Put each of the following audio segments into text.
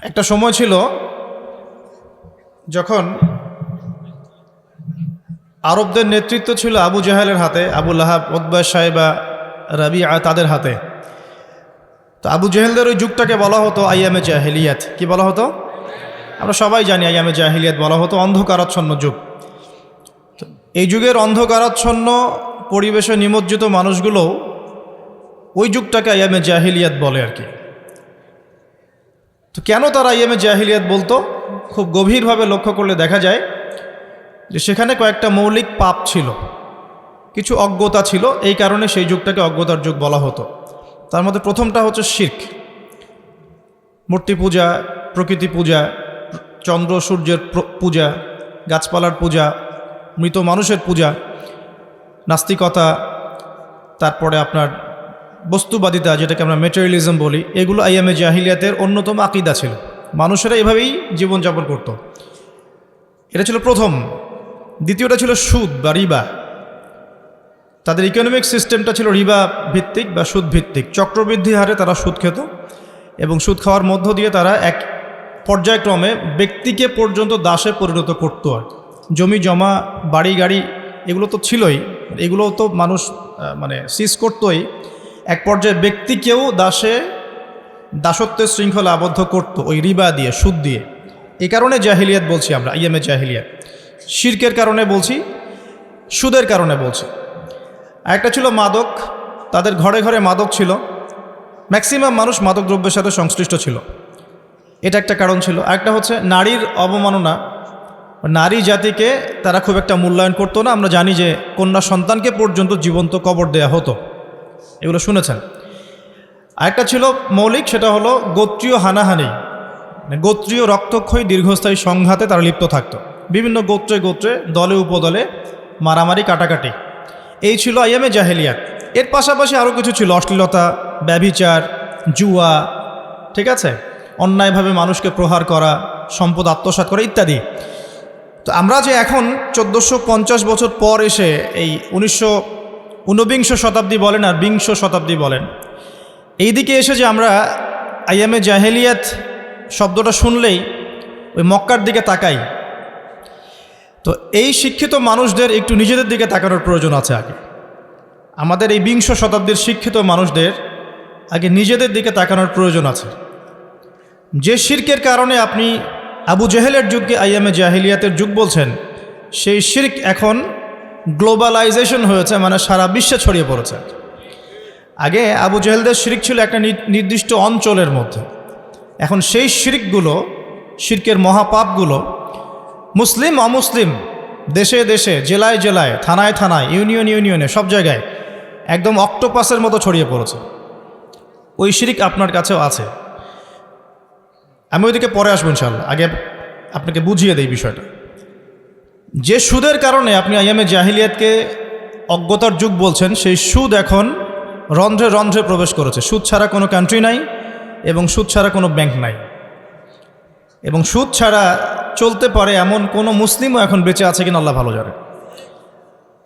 একটা সময় ছিল যখন আরবদের নেতৃত্ব ছিল আবু জাহেলের হাতে, আবু লাহাব, উতবা, সাইবা, রাবিআ তাদের হাতে। তো আবু জাহেলদের ওই যুগটাকে বলা হতো আইয়ামে জাহেলিয়াত। কি বলা হতো? আমরা সবাই জানি আইয়ামে জাহেলিয়াত বলা হতো অন্ধকারাচ্ছন্ন যুগ। তো এই যুগের অন্ধকারাচ্ছন্ন পরিবেশে নিমজ্জিত মানুষগুলো ওই যুগটাকে আইয়ামে জাহেলিয়াত বলে আর কি। তো কেন তারা আইয়ামে জাহেলিয়াত বলতো? খুব গভীরভাবে লক্ষ্য করলে দেখা যায় যে সেখানে কয়েকটা মৌলিক পাপ ছিল, কিছু অজ্ঞতা ছিল, এই কারণে সেই যুগটাকে অজ্ঞতার যুগ বলা হতো। তার মধ্যে প্রথমটা হচ্ছে শিরক, মূর্তি পূজা, প্রকৃতি পূজা, চন্দ্র সূর্যের পূজা, গাছপালার পূজা, মৃত মানুষের পূজা, নাস্তিকতা, তারপরে আপনার বস্তুবাদিতা যেটাকে আমরা ম্যাটেরিয়ালিজম বলি, এগুলো আইয়ামে জাহিলিয়াতের অন্যতম আকীদা ছিল। মানুষেরা এভাবেই জীবনযাপন করত। এটা ছিল প্রথম। দ্বিতীয়টা ছিল সুদ বা রিবা। তাদের ইকোনমিক সিস্টেমটা ছিল রিবা ভিত্তিক বা সুদ ভিত্তিক। চক্রবৃদ্ধি হারে তারা সুদ খেত এবং সুদ খাওয়ার মধ্য দিয়ে তারা এক পর্যায়ক্রমে ব্যক্তিকে পর্যন্ত দাসে পরিণত করত। আর জমি জমা, বাড়ি গাড়ি এগুলো তো ছিলই, এগুলো তো মানুষ সিজ করতই। এক পর্যায়ে ব্যক্তিকেও দাসত্বের শৃঙ্খলা আবদ্ধ করত ওই রিবা দিয়ে, সুদ দিয়ে। এই কারণে জাহিলিয়াত বলছি আমরা, আইয়ামে জাহিলিয়াত। শিরকের কারণে বলছি, সুদের কারণে বলছি। একটা ছিল মাদক, তাদের ঘরে ঘরে মাদক ছিল, ম্যাক্সিমাম মানুষ মাদক দ্রব্যের সাথে সংশ্লিষ্ট ছিল, এটা একটা কারণ ছিল। আরেকটা হচ্ছে নারীর অবমাননা, নারী জাতিকে তারা খুব একটা মূল্যায়ন করতো না। আমরা জানি যে কন্যা সন্তানকে পর্যন্ত জীবন্ত কবর দেয়া হতো, এগুলো শুনেছেন। আরেকটা ছিল মৌলিক, সেটা হলো গোত্রীয় হানাহানি, গোত্রীয় রক্তক্ষয়ী দীর্ঘস্থায়ী সংঘাতে তারা লিপ্ত থাকত। বিভিন্ন গোত্রে গোত্রে, দলে উপদলে মারামারি, কাটাকাটি, এই ছিল আইয়ামে জাহেলিয়াত। এর পাশাপাশি আরও কিছু ছিল, অশ্লীলতা, ব্যভিচার, জুয়া, ঠিক আছে, অন্যায়ভাবে মানুষকে প্রহার করা, সম্পদ আত্মসাৎ করা ইত্যাদি। তো আমরা যে এখন 1450 বছর পর এসে এই ঊনবিংশ শতাব্দী বলেন আর বিংশ শতাব্দী বলেন, এই দিকে এসে যে আমরা আইয়ামে জাহেলিয়াত শব্দটা শুনলেই ওই মক্কার দিকে তাকাই, তো এই শিক্ষিত মানুষদের একটু নিজেদের দিকে তাকানোর প্রয়োজন আছে। আগে আমাদের এই বিংশ শতাব্দীর শিক্ষিত মানুষদের আগে নিজেদের দিকে তাকানোর প্রয়োজন আছে। যে শিরকের কারণে আপনি আবু জেহেলের যুগকে আইয়ামে জাহিলিয়াতের যুগ বলছেন, সেই শিরক এখন গ্লোবালাইজেশন হয়েছে, মানে সারা বিশ্বে ছড়িয়ে পড়েছে। আগে আবু জেহেলদের শিরক ছিল একটা নির্দিষ্ট অঞ্চলের মধ্যে, এখন সেই শিরকগুলো, শিরকের মহাপাপগুলো মুসলিম অমুসলিম, দেশে দেশে, জেলায় জেলায়, থানায় থানায়, ইউনিয়নে, সব জায়গায় একদম অক্টোপাসের মতো ছড়িয়ে পড়েছে। ওই শিরক আপনার কাছেও আছে। আমি ওইদিকে পরে আসবো ইনশাআল্লাহ, আগে আপনাকে বুঝিয়ে দেই বিষয়টা। যে সুদের কারণে আপনি আইয়ামে জাহিলিয়াতকে অজ্ঞতার যুগ বলছেন, সেই সুদ এখন রন্ধ্রে রন্ধ্রে প্রবেশ করেছে। সুদ ছাড়া কোনো কান্ট্রি নাই এবং সুদ ছাড়া কোনো ব্যাংক নাই, এবং সুদ ছাড়া চলতে পারে এমন কোনো মুসলিমও এখন বেঁচে আছে কিনা আল্লাহ ভালো জানে।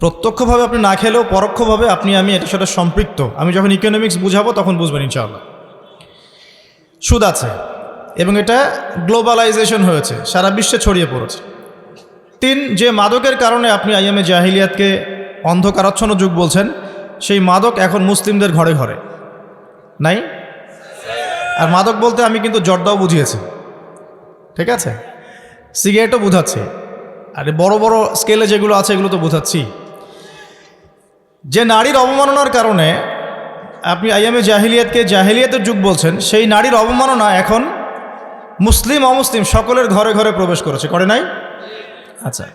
প্রত্যক্ষভাবে আপনি না খেলেও পরোক্ষভাবে আপনি আমি এটার সাথে সম্পৃক্ত। আমি যখন ইকোনমিক্স বুঝাবো তখন বুঝবেন ইনশাআল্লাহ। সুদ আছে এবং এটা গ্লোবালাইজেশন হয়েছে, সারা বিশ্বে ছড়িয়ে পড়েছে। 3, যে মাদকের কারণে আপনি আইয়ামে জাহিলিয়াতকে অন্ধকারাচ্ছন্ন যুগ বলছেন, সেই মাদক এখন মুসলিমদের ঘরে ঘরে নাই। আর মাদক বলতে আমি কিন্তু জর্দাও বুঝিয়েছি, ঠিক আছে, সিগারেটও বুঝাচ্ছি, আর বড় বড় স্কেলে যেগুলো আছে এগুলো তো বুঝাচ্ছি। যে নারীর অবমাননার কারণে আপনি আইয়ামে জাহিলিয়াতকে জাহিলিয়াতের যুগ বলছেন, সেই নারীর অবমাননা এখন মুসলিম অমুসলিম সকলের ঘরে ঘরে প্রবেশ করেছে, করে নাই? আচ্ছা।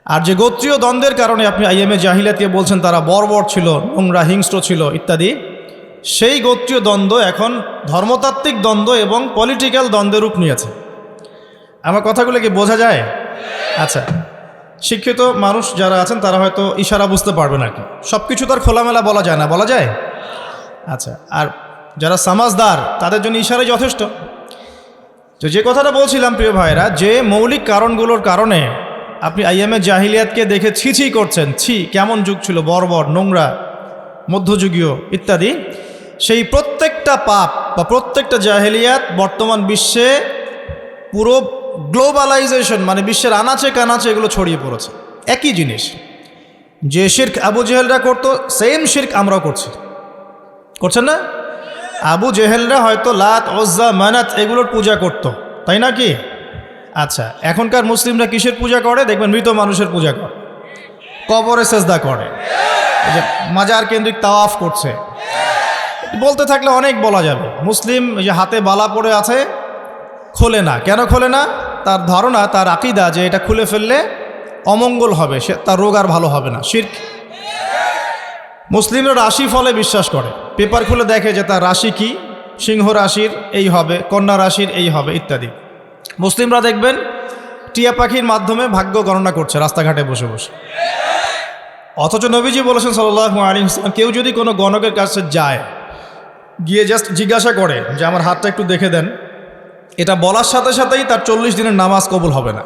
আর যে গোত্রীয় দ্বন্দ্বের কারণে আপনি আইয়ামে জাহিলিয়াতকে বলছেন তারা বর্বর ছিল, নোংরা, হিংস্র ছিল ইত্যাদি, সেই গোত্রীয় দ্বন্দ্ব এখন ধর্মতাত্ত্বিক দ্বন্দ্ব এবং পলিটিক্যাল দ্বন্দ্বের রূপ নিয়েছে। আমার কথাগুলো কি বোঝা যায়? আচ্ছা, শিক্ষিত মানুষ যারা আছেন তারা হয়তো ইশারা বুঝতে পারবেন আর কি। সব কিছু তার খোলামেলা বলা যায় না, বলা যায়? আচ্ছা, আর যারা সমাজদার তাদের জন্য ইশারাই যথেষ্ট। তো যে কথাটা বলছিলাম প্রিয় ভাইরা, যে মৌলিক কারণগুলোর কারণে আপনি আইয়ামে জাহিলিয়াতকে দেখে ছি করছেন, ছি কেমন যুগ ছিল, বর্বর, নোংরা, মধ্যযুগীয় ইত্যাদি, সেই প্রত্যেকটা পাপ বা প্রত্যেকটা জাহেলিয়াত বর্তমান বিশ্বে পুরো গ্লোবালাইজেশন মানে বিশ্বের আনাচে কানাচে এগুলো ছড়িয়ে পড়েছে। একই জিনিস, যে শিরক আবু জেহেলরা করতো সেম শিরক আমরাও করছি, করছেন না? আবু জেহেলরা হয়তো লাত ওজ্জা মানাত এগুলোর পূজা করত, তাই না কি? আচ্ছা, এখনকার মুসলিমরা কিসের পূজা করে? দেখবেন মৃত মানুষের পূজা করে, কবরে সেজদা করে, যে মাজার কেন্দ্রিক তাওয়াফ করছে। বলতে থাকলে অনেক বলা যাবে। মুসলিম যে হাতে বালা পড়ে আছে খোলে না, কেন খোলে না? তার ধারণা, তার আকীদা যে এটা খুলে ফেললে অমঙ্গল হবে, সে তার রোগ আর ভালো হবে না, শিরক। মুসলিমরা রাশি ফলে বিশ্বাস করে, পেপার খুলে দেখে যে তার রাশি কি, সিংহ রাশির এই হবে, কন্যা রাশির এই হবে ইত্যাদি। মুসলিমরা দেখবেন টিয়া পাখির মাধ্যমে ভাগ্য গণনা করছে রাস্তাঘাটে বসে বসে। অথচ নবীজি বলেছেন সাল্লাল্লাহু আলাইহি ওয়াসাল্লাম, কেউ যদি কোনো গণকের কাছে যায়, গিয়ে জাস্ট জিজ্ঞাসা করে যে আমার হাতটা একটু দেখে দেন, এটা বলার সাথে সাথেই তার 40 দিনের নামাজ কবুল হবে না।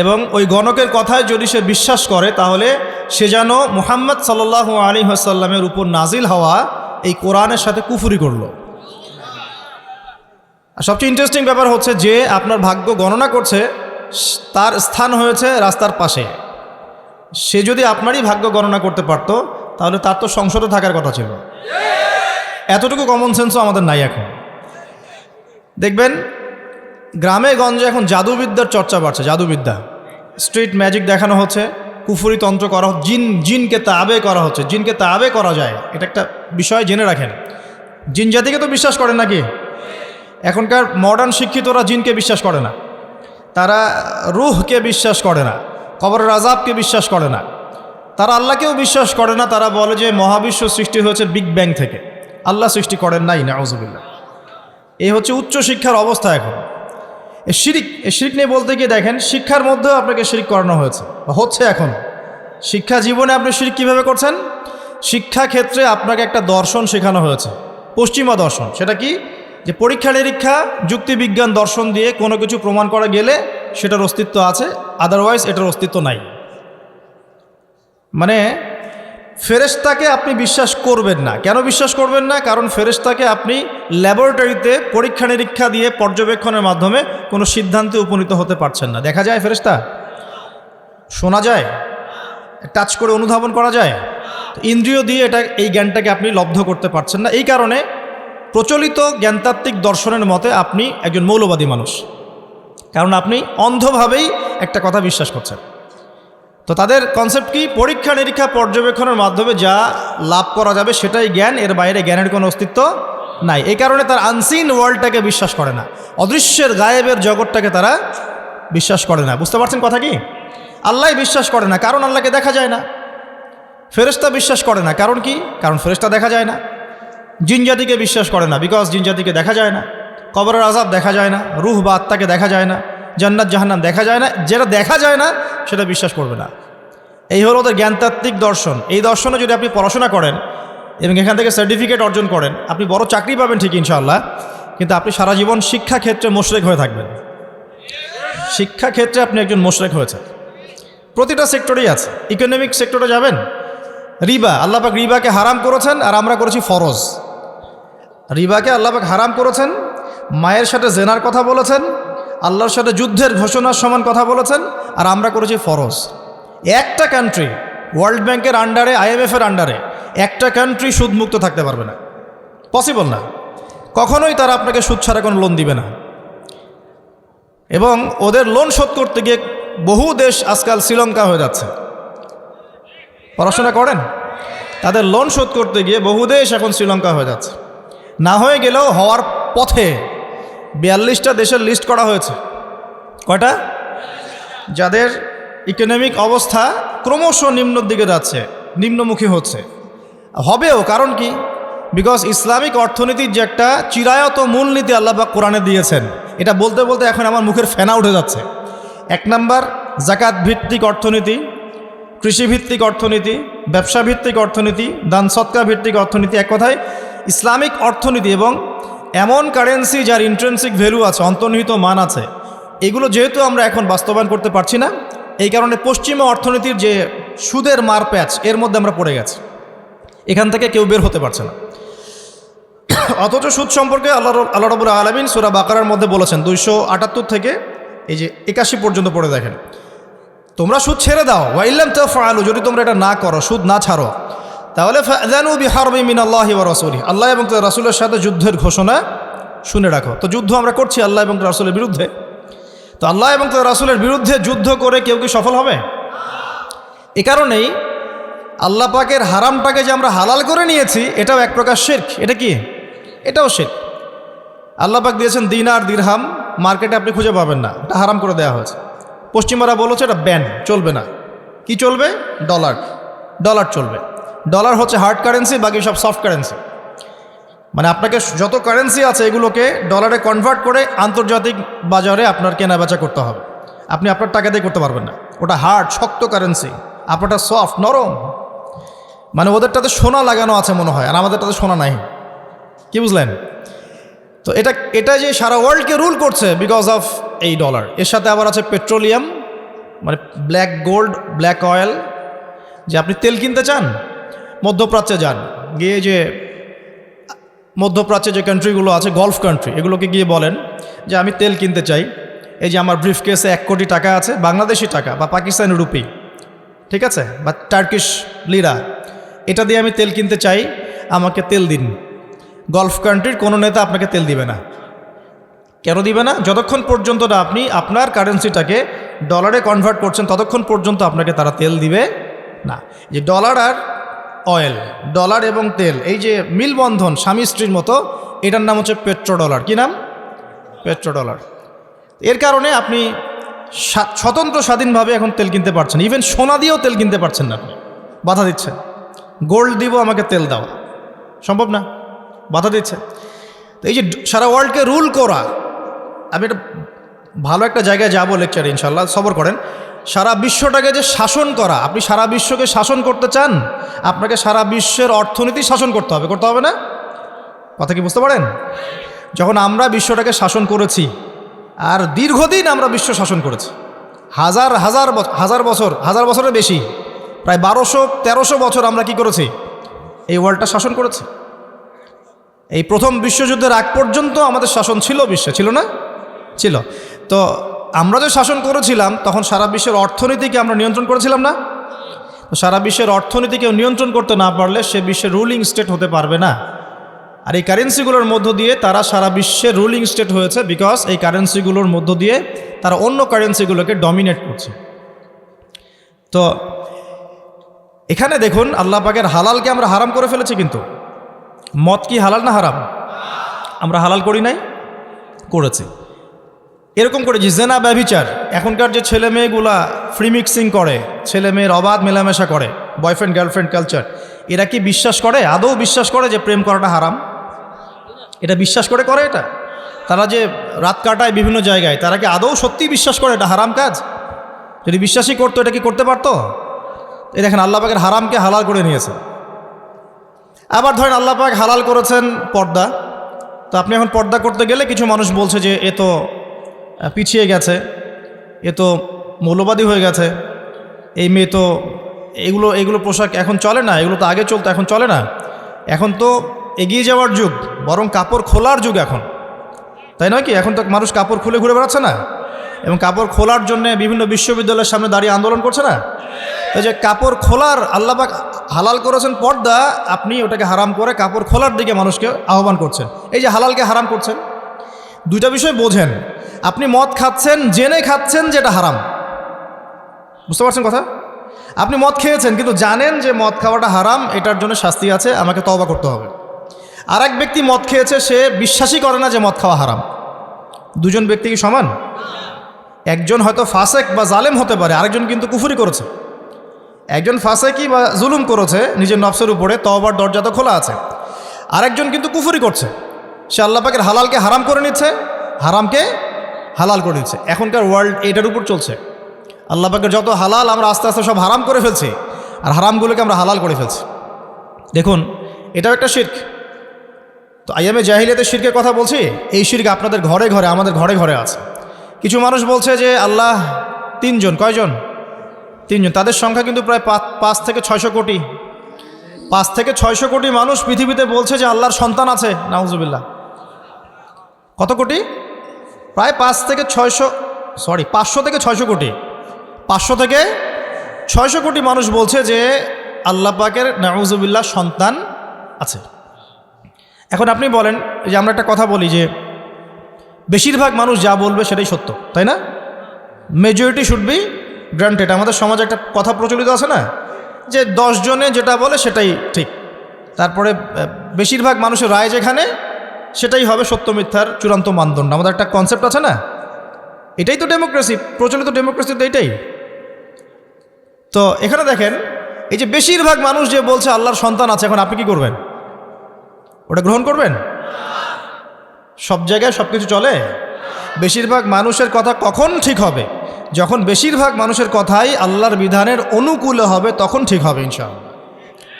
এবং ওই গণকের কথায় যদি সে বিশ্বাস করে, তাহলে সে যেন মুহাম্মদ সাল্লাল্লাহু আলাইহি ওয়াসাল্লামের উপর নাজিল হওয়া এই কোরআনের সাথে কুফরি করলো। আর সবচেয়ে ইন্টারেস্টিং ব্যাপার হচ্ছে যে আপনার ভাগ্য গণনা করছে, তার স্থান হয়েছে রাস্তার পাশে। সে যদি আপনারই ভাগ্য গণনা করতে পারত, তাহলে তার তো সংসদে থাকার কথা ছিল। এতটুকু কমন সেন্সও আমাদের নাই এখন। দেখবেন গ্রামে গঞ্জে এখন জাদুবিদ্যার চর্চা বাড়ছে, জাদুবিদ্যা, স্ট্রিট ম্যাজিক দেখানো হচ্ছে, কুফরি তন্ত্র করা হচ্ছে, জিনকে তাবে করা হচ্ছে। জিনকে তাবে করা যায়, এটা একটা বিষয় জেনে রাখেন। জিন জাতিকে তো বিশ্বাস করেন নাকি? এখনকার মডার্ন শিক্ষিতরা জিনকে বিশ্বাস করে না, তারা রুহকে বিশ্বাস করে না, কবরের আযাবকে বিশ্বাস করে না, তারা আল্লাহকেও বিশ্বাস করে না। তারা বলে যে মহাবিশ্ব সৃষ্টি হয়েছে বিগ ব্যাং থেকে, আল্লাহ সৃষ্টি করেন নাই, নাউযুবিল্লাহ। এই হচ্ছে উচ্চ শিক্ষার অবস্থা এখন। এই শিরিক নিয়ে বলতে গিয়ে দেখেন, শিক্ষার মধ্যেও আপনাকে শিরিক করানো হয়েছে বা হচ্ছে এখন। শিক্ষা জীবনে আপনি শিরিক কীভাবে করছেন? শিক্ষা ক্ষেত্রে আপনাকে একটা দর্শন শেখানো হয়েছে, পশ্চিমা দর্শন। সেটা কি? যে পরীক্ষা নিরীক্ষা, যুক্তিবিজ্ঞান দর্শন দিয়ে কোনো কিছু প্রমাণ করা গেলে সেটার অস্তিত্ব আছে, আদারওয়াইজ এটার অস্তিত্ব নাই। মানে ফেরেশতাকে আপনি বিশ্বাস করবেন না। কেন বিশ্বাস করবেন না? কারণ ফেরেশতাকে আপনি ল্যাবরেটরিতে পরীক্ষা নিরীক্ষা দিয়ে পর্যবেক্ষণের মাধ্যমে কোনো সিদ্ধান্তে উপনীত হতে পারছেন না। দেখা যায় ফেরেশতা, শোনা যায়, টাচ করে অনুধাবন করা যায়, ইন্দ্রিয় দিয়ে এই জ্ঞানটাকে আপনি লব্ধ করতে পারছেন না। এই কারণে প্রচলিত জ্ঞানতাত্ত্বিক দর্শনের মতে আপনি একজন মৌলবাদী মানুষ, কারণ আপনি অন্ধভাবেই একটা কথা বিশ্বাস করছেন। তো তাদের কনসেপ্ট কি? পরীক্ষা নিরীক্ষা পর্যবেক্ষণের মাধ্যমে যা লাভ করা যাবে সেটাই জ্ঞান, এর বাইরে জ্ঞানের কোনো অস্তিত্ব নাই। এই কারণে তার আনসিন ওয়ার্ল্ডটাকে বিশ্বাস করে না, অদৃশ্যের গায়েবের জগৎটাকে তারা বিশ্বাস করে না। বুঝতে পারছেন কথা কি? আল্লাহ বিশ্বাস করে না, কারণ আল্লাহকে দেখা যায় না। ফেরেশতা বিশ্বাস করে না, কারণ কি? কারণ ফেরেশতা দেখা যায় না। জিন জাতিকে বিশ্বাস করে না, বিকজ জিন জাতিকে দেখা যায় না। কবরের আযাব দেখা যায় না, রূহ বা আত্মাকে দেখা যায় না, জান্নাত জাহান্নাম দেখা যায় না। যেটা দেখা যায় না সেটা বিশ্বাস করবে না। এই হলো ওদের জ্ঞানতাত্ত্বিক দর্শন। এই দর্শনে যদি আপনি পড়াশোনা করেন এবং এখান থেকে সার্টিফিকেট অর্জন করেন, আপনি বড় চাকরি পাবেন ঠিক ইনশাআল্লাহ, কিন্তু আপনি সারা জীবন শিক্ষাক্ষেত্রে মোশরেক হয়ে থাকবেন। শিক্ষাক্ষেত্রে আপনি একজন মোশরেক হয়েছেন। প্রতিটা সেক্টরেই আছে। ইকোনমিক সেক্টরে যাবেন, রিবা, আল্লাহ পাক রিবাকে হারাম করেছেন আর আমরা করেছি ফরজ। রিবাকে আল্লাহ পাক হারাম করেছেন, মায়ের সাথে জেনার কথা বলেছেন, আল্লাহর সাথে যুদ্ধের ঘোষণার সমান কথা বলেছেন, আর আমরা করেছি ফরজ। একটা কান্ট্রি ওয়ার্ল্ড ব্যাংকের আন্ডারে, IMF-এর আন্ডারে একটা কান্ট্রি সুদমুক্ত থাকতে পারবে না, পসিবল না। কখনোই তারা আপনাকে সুদ ছাড়া কোনো লোন দিবে না। এবং ওদের লোন শোধ করতে গিয়ে বহু দেশ আজকাল শ্রীলঙ্কা হয়ে যাচ্ছে। পড়াশোনা করেন, তাদের লোন শোধ করতে গিয়ে বহু দেশ এখন শ্রীলঙ্কা হয়ে যাচ্ছে। না হয়ে গেলেও হওয়ার পথে 42টা দেশের লিস্ট করা হয়েছে। কয়টা? যাদের ইকোনমিক অবস্থা ক্রমশ নিম্নের দিকে যাচ্ছে, নিম্নমুখী হচ্ছে, হবেও। কারণ কি? বিকজ ইসলামিক অর্থনীতির যে একটা চিরায়ত মূলনীতি আল্লাহ পাক কোরআনে দিয়েছেন, এটা বলতে বলতে এখন আমার মুখের ফেনা উঠে যাচ্ছে। 1 নাম্বার, জাকাত ভিত্তিক অর্থনীতি, কৃষিভিত্তিক অর্থনীতি, ব্যবসা ভিত্তিক অর্থনীতি, দান সৎকা ভিত্তিক অর্থনীতি। এক কথায় ইসলামিক অর্থনীতি এবং এমন কারেন্সি যার ইন্ট্রেন্সিক ভ্যালু আছে, অন্তর্নিহিত মান আছে, এগুলো যেহেতু আমরা এখন বাস্তবায়ন করতে পারছি না, এই কারণে পশ্চিমা অর্থনীতির যে সুদের মার প্যাচ, এর মধ্যে আমরা পড়ে গেছি। এখান থেকে কেউ বের হতে পারছে না। অথচ সুদ সম্পর্কে আল্লাহ রাব্বুল আলামিন সূরা বাকারার মধ্যে বলেছেন 278 থেকে এই যে 81 পর্যন্ত পড়ে দেখেন, তোমরা সুদ ছেড়ে দাও, ওয়া ইল্লাম তাফআলু, যদি তোমরা এটা না করো, সুদ না ছাড়ো, তাহলে ফাযানু বিহারবিন মিনাল্লাহি ওয়া রাসূলিহি, আল্লাহ এবং তার রাসূলের সাথে যুদ্ধের ঘোষণা শুনে রাখো। তো যুদ্ধ আমরা করছি আল্লাহ এবং তার রাসূলের বিরুদ্ধে। তো আল্লাহ এবং তার রাসূলের বিরুদ্ধে যুদ্ধ করে কেউ কি সফল হবে? এ কারণেই আল্লাহ পাকের হারামটাকে যে আমরা হালাল করে নিয়েছি, এটাও এক প্রকার শিরক। এটা কি? এটাও শিরক। আল্লাহ পাক দিয়েছেন দিনার দিরহাম, মার্কেটে আপনি খুঁজে পাবেন না, এটা হারাম করে দেওয়া হয়েছে। পশ্চিমারা বলেছে এটা ব্যান, চলবে না। কি চলবে? ডলার। ডলার চলবে। ডলার হচ্ছে হার্ড কারেন্সি, বাকি সব সফট কারেন্সি। মানে আপনাকে যত কারেন্সি আছে এগুলোকে ডলারে কনভার্ট করে আন্তর্জাতিক বাজারে আপনার কেনা বেচা করতে হবে। আপনি আপনার টাকা দিয়ে করতে পারবেন না। ওটা হার্ড, শক্ত কারেন্সি, আপনারটা সফট, নরম। মানে ওদেরটাতে সোনা লাগানো আছে মনে হয়, আর আমাদেরটাতে সোনা নাই। কি বুঝলেন? তো এটা যে সারা ওয়ার্ল্ডকে রুল করছে বিকজ অফ এই ডলার। এর সাথে আবার আছে পেট্রোলিয়াম, মানে ব্ল্যাক গোল্ড, ব্ল্যাক অয়েল। যে আপনি তেল কিনতে চান, মধ্যপ্রাচ্যে যান, গিয়ে যে মধ্যপ্রাচ্যে যে কান্ট্রিগুলো আছে, গলফ কান্ট্রি, এগুলোকে গিয়ে বলেন যে আমি তেল কিনতে চাই, এই যে আমার ব্রিফ কেসে 1 কোটি টাকা আছে, বাংলাদেশি টাকা বা পাকিস্তানি রুপি, ঠিক আছে, বা টার্কিশ লিরা, এটা দিয়ে আমি তেল কিনতে চাই, আমাকে তেল দিন। গলফ কান্ট্রির কোনো নেতা আপনাকে তেল দিবে না। কেন দিবে না? যতক্ষণ পর্যন্ত না আপনি আপনার কারেন্সিটাকে ডলারে কনভার্ট করছেন, ততক্ষণ পর্যন্ত আপনাকে তারা তেল দিবে না। যে ডলার আর অয়েল, ডলার এবং তেল, এই যে মিলবন্ধন স্বামী স্ত্রীর মতো, এটার নাম হচ্ছে পেট্রো ডলার। কী নাম? Petrodollar. এর কারণে আপনি স্বতন্ত্র স্বাধীনভাবে এখন তেল কিনতে পারছেন। ইভেন সোনা দিয়েও তেল কিনতে পারছেন না, আপনি বাধা দিচ্ছেন। গোল্ড দিব, আমাকে তেল দাও, সম্ভব না, বাধা দিচ্ছে। তো এই যে সারা ওয়ার্ল্ডকে রুল করা, আমি একটা ভালো একটা জায়গায় যাবো লেকচারে ইনশাল্লাহ, সবর করেন। সারা বিশ্বটাকে যে শাসন করা, আপনি সারা বিশ্বকে শাসন করতে চান, আপনাকে সারা বিশ্বের অর্থনীতি শাসন করতে হবে, করতে হবে না? কথা কি বুঝতে পারেন? যখন আমরা বিশ্বটাকে শাসন করেছি, আর দীর্ঘদিন আমরা বিশ্ব শাসন করেছি, হাজার বছরের বেশি, প্রায় 1200-1300 বছর আমরা কি করেছি? এই ওয়ার্ল্ডটা শাসন করেছি। এই প্রথম বিশ্বযুদ্ধের আগ পর্যন্ত আমাদের শাসন ছিল বিশ্বে, ছিল না? ছিল। তো আমরা যে শাসন করেছিলাম, তখন সারা বিশ্বের অর্থনীতিকে আমরা নিয়ন্ত্রণ করেছিলাম না? তো সারা বিশ্বের অর্থনীতিকে নিয়ন্ত্রণ করতে না পারলে সে বিশ্বের রুলিং স্টেট হতে পারবে না। আর এই কারেন্সিগুলোর মধ্য দিয়ে তারা সারা বিশ্বের রুলিং স্টেট হয়েছে, বিকজ এই কারেন্সিগুলোর মধ্য দিয়ে তারা অন্য কারেন্সিগুলোকে ডমিনেট করছে। তো এখানে দেখুন, আল্লাহ পাকের হালালকে আমরা হারাম করে ফেলেছি। কিন্তু মদ কি হালাল না হারাম? আমরা হালাল করি নাই? করেছি। এরকম করে যে জেনা, ব্যভিচার, এখনকার যে ছেলে মেয়েগুলা ফ্রি মিক্সিং করে, ছেলে মেয়ের অবাধ মেলামেশা করে, বয়ফ্রেন্ড গার্লফ্রেন্ড কালচার, এরা কি বিশ্বাস করে, আদৌ বিশ্বাস করে যে প্রেম করাটা হারাম? এটা বিশ্বাস করে এটা? তারা যে রাত কাটায় বিভিন্ন জায়গায়, তারা কি আদৌ সত্যি বিশ্বাস করে এটা হারাম কাজ? যদি বিশ্বাসই করতো, এটা কি করতে পারতো? এই দেখেন, আল্লাহ পাকের হারামকে হালাল করে নিয়েছে। আবার ধরেন আল্লাহ পাক হালাল করেছেন পর্দা। তো আপনি এখন পর্দা করতে গেলে কিছু মানুষ বলছে যে এ তো পিছিয়ে গেছে, এ তো মৌলবাদী হয়ে গেছে, এই মেয়ে তো এগুলো পোশাক এখন চলে না, এগুলো তো আগে চলতো, এখন চলে না, এখন তো এগিয়ে যাওয়ার যুগ, বরং কাপড় খোলার যুগ এখন, তাই নয় কি? এখন তো মানুষ কাপড় খুলে ঘুরে বেড়াচ্ছে না, এবং কাপড় খোলার জন্য বিভিন্ন বিশ্ববিদ্যালয়ের সামনে দাঁড়িয়ে আন্দোলন করছে না? এই যে কাপড় খোলার আল্লাহ পাক হালাল করেছেন পর্দা, আপনি ওটাকে হারাম করে কাপড় খোলার দিকে মানুষকে আহ্বান করছেন। এই যে হালালকে হারাম করছেন, দুইটা বিষয় বোঝেন। আপনি মদ খাচ্ছেন, জেনে খাচ্ছেন যেটা হারাম, বুঝতে পারছেন কথা? আপনি মদ খেয়েছেন কিন্তু জানেন যে মদ খাওয়াটা হারাম, এটার জন্য শাস্তি আছে, আমাকে তওবা করতে হবে। আর এক ব্যক্তি মদ খেয়েছে, সে বিশ্বাসই করে না যে মদ খাওয়া হারাম। দুজন ব্যক্তি কি সমান? একজন হয়তো ফাসেক বা জালেম হতে পারে, আরেকজন কিন্তু কুফরি করেছে। একজন ফাসেকি বা জুলুম করেছে নিজের নফসের উপরে, তওবার দরজা তো খোলা আছে। আরেকজন কিন্তু কুফরি করছে, সে আল্লাহ পাকের হালালকে হারাম করে নিচ্ছে, হারামকে হালাল করে নিচ্ছে। এখনকার ওয়ার্ল্ড এটার উপর চলছে। আল্লাহ পাকের যত হালাল আমরা আস্তে আস্তে সব হারাম করে ফেলছি, আর হারামগুলোকে আমরা হালাল করে ফেলছি। দেখুন, এটাও একটা শিরক। তো আইয়ামে জাহিলিয়াতের শিরকের কথা বলছি, এই শিরক আপনাদের ঘরে ঘরে, আমাদের ঘরে ঘরে আছে। কিছু মানুষ বলছে যে আল্লাহ 3 জন, কয়জন? 3 জন। তাদের সংখ্যা কিন্তু প্রায় 5 থেকে 600 কোটি। 5 থেকে 600 কোটি মানুষ পৃথিবীতে বলছে যে আল্লাহর সন্তান আছে, নাউজুবিল্লাহ। কত কোটি? প্রায় 500 থেকে 600 কোটি, 500 থেকে 600 কোটি মানুষ বলছে যে আল্লাহ পাকের নাউজুবিল্লাহ সন্তান আছে। এখন আপনি বলেন যে আমরা একটা কথা বলি যে বেশিরভাগ মানুষ যা বলবে সেটাই সত্য, তাই না? Majority should be granted. আমাদের সমাজে একটা কথা প্রচলিত আছে না, যে 10 জনে যেটা বলে সেটাই ঠিক, তারপরে বেশিরভাগ মানুষের রায় যেখানে সেটাই হবে সত্য মিথ্যার চূড়ান্ত মানদণ্ড। আমাদের একটা কনসেপ্ট আছে না, এটাই তো ডেমোক্রেসি, প্রচলিত ডেমোক্রেসি তো এটাই। তো এখানে দেখেন, এই যে বেশিরভাগ মানুষ যে বলছে আল্লাহর সন্তান আছে, এখন আপনি কি করবেন? ওটা গ্রহণ করবেন? সব জায়গায় সব কিছু চলে? বেশিরভাগ মানুষের কথা কখন ঠিক হবে? যখন বেশিরভাগ মানুষের কথাই আল্লাহর বিধানের অনুকূলে হবে, তখন ঠিক হবে ইনশাআল্লাহ।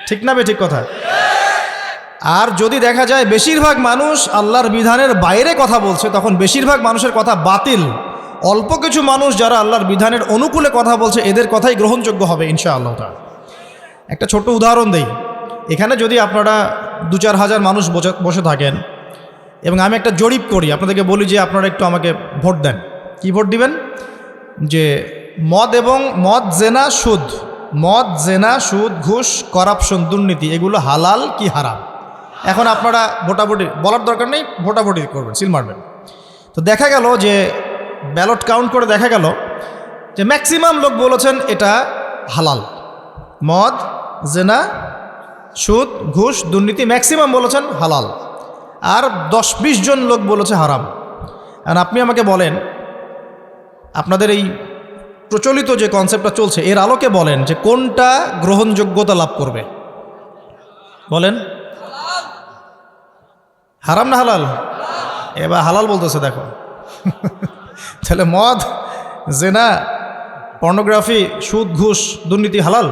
ঠিক না ঠিক কথা? আর যদি দেখা যায় বেশিরভাগ মানুষ আল্লাহর বিধানের বাইরে কথা বলছে, তখন বেশিরভাগ মানুষের কথা বাতিল। অল্প কিছু মানুষ যারা আল্লাহর বিধানের অনুকূলে কথা বলছে, এদের কথাই গ্রহণযোগ্য হবে ইনশাআল্লাহ তাআলা। একটা ছোট উদাহরণ দেই। এখানে যদি আপনারা 2-4 হাজার মানুষ বসে থাকেন এবং আমি একটা জরিপ করি, আপনাদেরকে বলি যে আপনারা একটু আমাকে ভোট দেন, কি ভোট দিবেন? যে মদ জেনা সুদ ঘুষ করাপশন দুর্নীতি এগুলো হালাল কি হারাম? এখন আপনারা ভোটাভুটি বলার দরকার নেই, ভোটাভুটি করবেন, সিল মারবেন। তো দেখা গেল যে ব্যালট কাউন্ট করে দেখা গেল যে ম্যাক্সিমাম লোক বলেছেন এটা হালাল। মদ জেনা সুদ ঘুষ দুর্নীতি ম্যাক্সিমাম বলেছেন হালাল, আর 10-20 জন লোক বলেছে হারাম। আর আপনি আমাকে বলেন, আপনাদের এই প্রচলিত যে কনসেপ্টটা চলছে এর আলোকে বলেন যে কোনটা গ্রহণযোগ্যতা লাভ করবে? বলেন, হারাম না হালাল? এবার হালাল বলতেছে, দেখো। তাহলে মদ জেনা পর্নোগ্রাফি সুদ ঘুষ দুর্নীতি হালাল,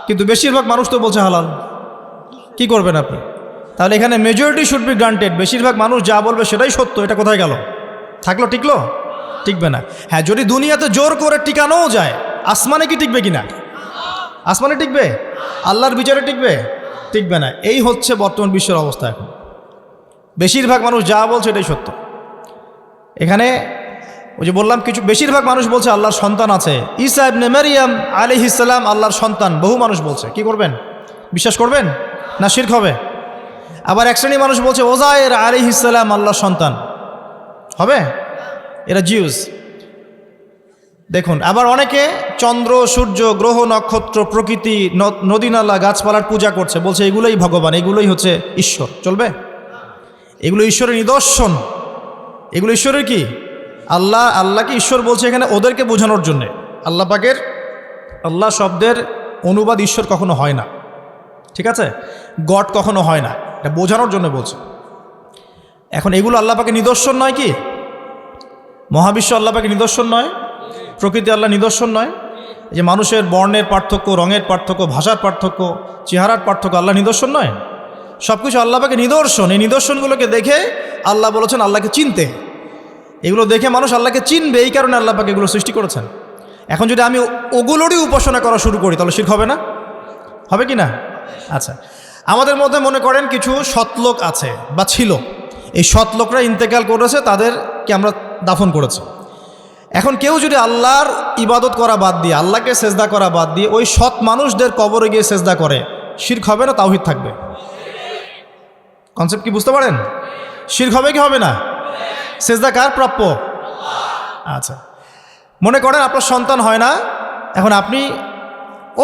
কিন্তু বেশিরভাগ মানুষ তো বলছে হালাল। কি করবেন আপনি? তাহলে এখানে মেজরিটি শুড বি গ্রান্টেড, বেশিরভাগ মানুষ যা বলবে সেটাই সত্য, এটা কোথায় গেল? থাকলো? টিকলো? টিকবে না। হ্যাঁ, যদি দুনিয়াতে জোর করে টিকানোও যায়, আসমানে কি টিকবে কিনা? আসমানে টিকবে? আল্লাহর বিচারে টিকবে? টিকবে না। এই হচ্ছে বর্তমান বিশ্বের অবস্থা। এখন বেশিরভাগ মানুষ যা বলছে এটাই সত্য। এখানে ওই যে বললাম, কিছু বেশিরভাগ মানুষ বলছে আল্লাহর সন্তান আছে। ঈসা ইবনে মারইয়াম আলাইহিস সালাম আল্লাহর সন্তান, বহু মানুষ বলছে। কি করবেন? বিশ্বাস করবেন না শিরক হবে? আবার এক শ্রেণী মানুষ বলছে ওজায়ের আলাইহিস সালাম আল্লাহর সন্তান, হবে? এরা জিউস। দেখুন, আবার অনেকে চন্দ্র সূর্য গ্রহ নক্ষত্র প্রকৃতি নদী নালা গাছপালার পূজা করছে, বলছে এগুলোই ভগবান, এগুলোই হচ্ছে ঈশ্বর। চলবে? এগুলো ঈশ্বরের নিদর্শন। এগুলো ঈশ্বরের কি? আল্লাহকে ঈশ্বর বলছে এখানে ওদেরকে বোঝানোর জন্যে। আল্লাহ পাকের আল্লাহ শব্দের অনুবাদ ঈশ্বর কখনো হয় না, ঠিক আছে? গড কখনো হয় না, এটা বোঝানোর জন্য বলছে। এখন এগুলো আল্লাহ পাকের নিদর্শন নয় কি? মহাবিশ্ব আল্লাহ পাকের নিদর্শন নয়? প্রকৃতি আল্লাহ নিদর্শন নয়? এই যে মানুষের বর্ণের পার্থক্য, রঙের পার্থক্য, ভাষার পার্থক্য, চেহারার পার্থক্য আল্লাহ নিদর্শন নয়? সব কিছু আল্লাহ পাকের নিদর্শন। এই নিদর্শনগুলোকে দেখে আল্লাহ বলেছেন আল্লাহকে চিনতে। এগুলো দেখে মানুষ আল্লাহকে চিনবে, এই কারণে আল্লাহ পাক এগুলো সৃষ্টি করেছেন। এখন যদি আমি ওগুলোরই উপাসনা করা শুরু করি তাহলে শিরক হবে না? হবে কি না? আচ্ছা, আমাদের মধ্যে মনে করেন কিছু সৎলোক আছে বা ছিল, এই সৎলোকরা ইন্তেকাল করেছে, তাদেরকে আমরা দাফন করেছি। এখন কেউ যদি আল্লাহর ইবাদত করা বাদ দিয়ে, আল্লাহকে সেজদা করা বাদ দিয়ে ওই সৎ মানুষদের কবরে গিয়ে সেজদা করে, শিরক হবে না তাওহীদ থাকবে? কনসেপ্ট কি বুঝতে পারেন? শিরক হবে কি হবে না? সেজদা কার প্রাপ্য? আচ্ছা, মনে করেন আপনার সন্তান হয় না, এখন আপনি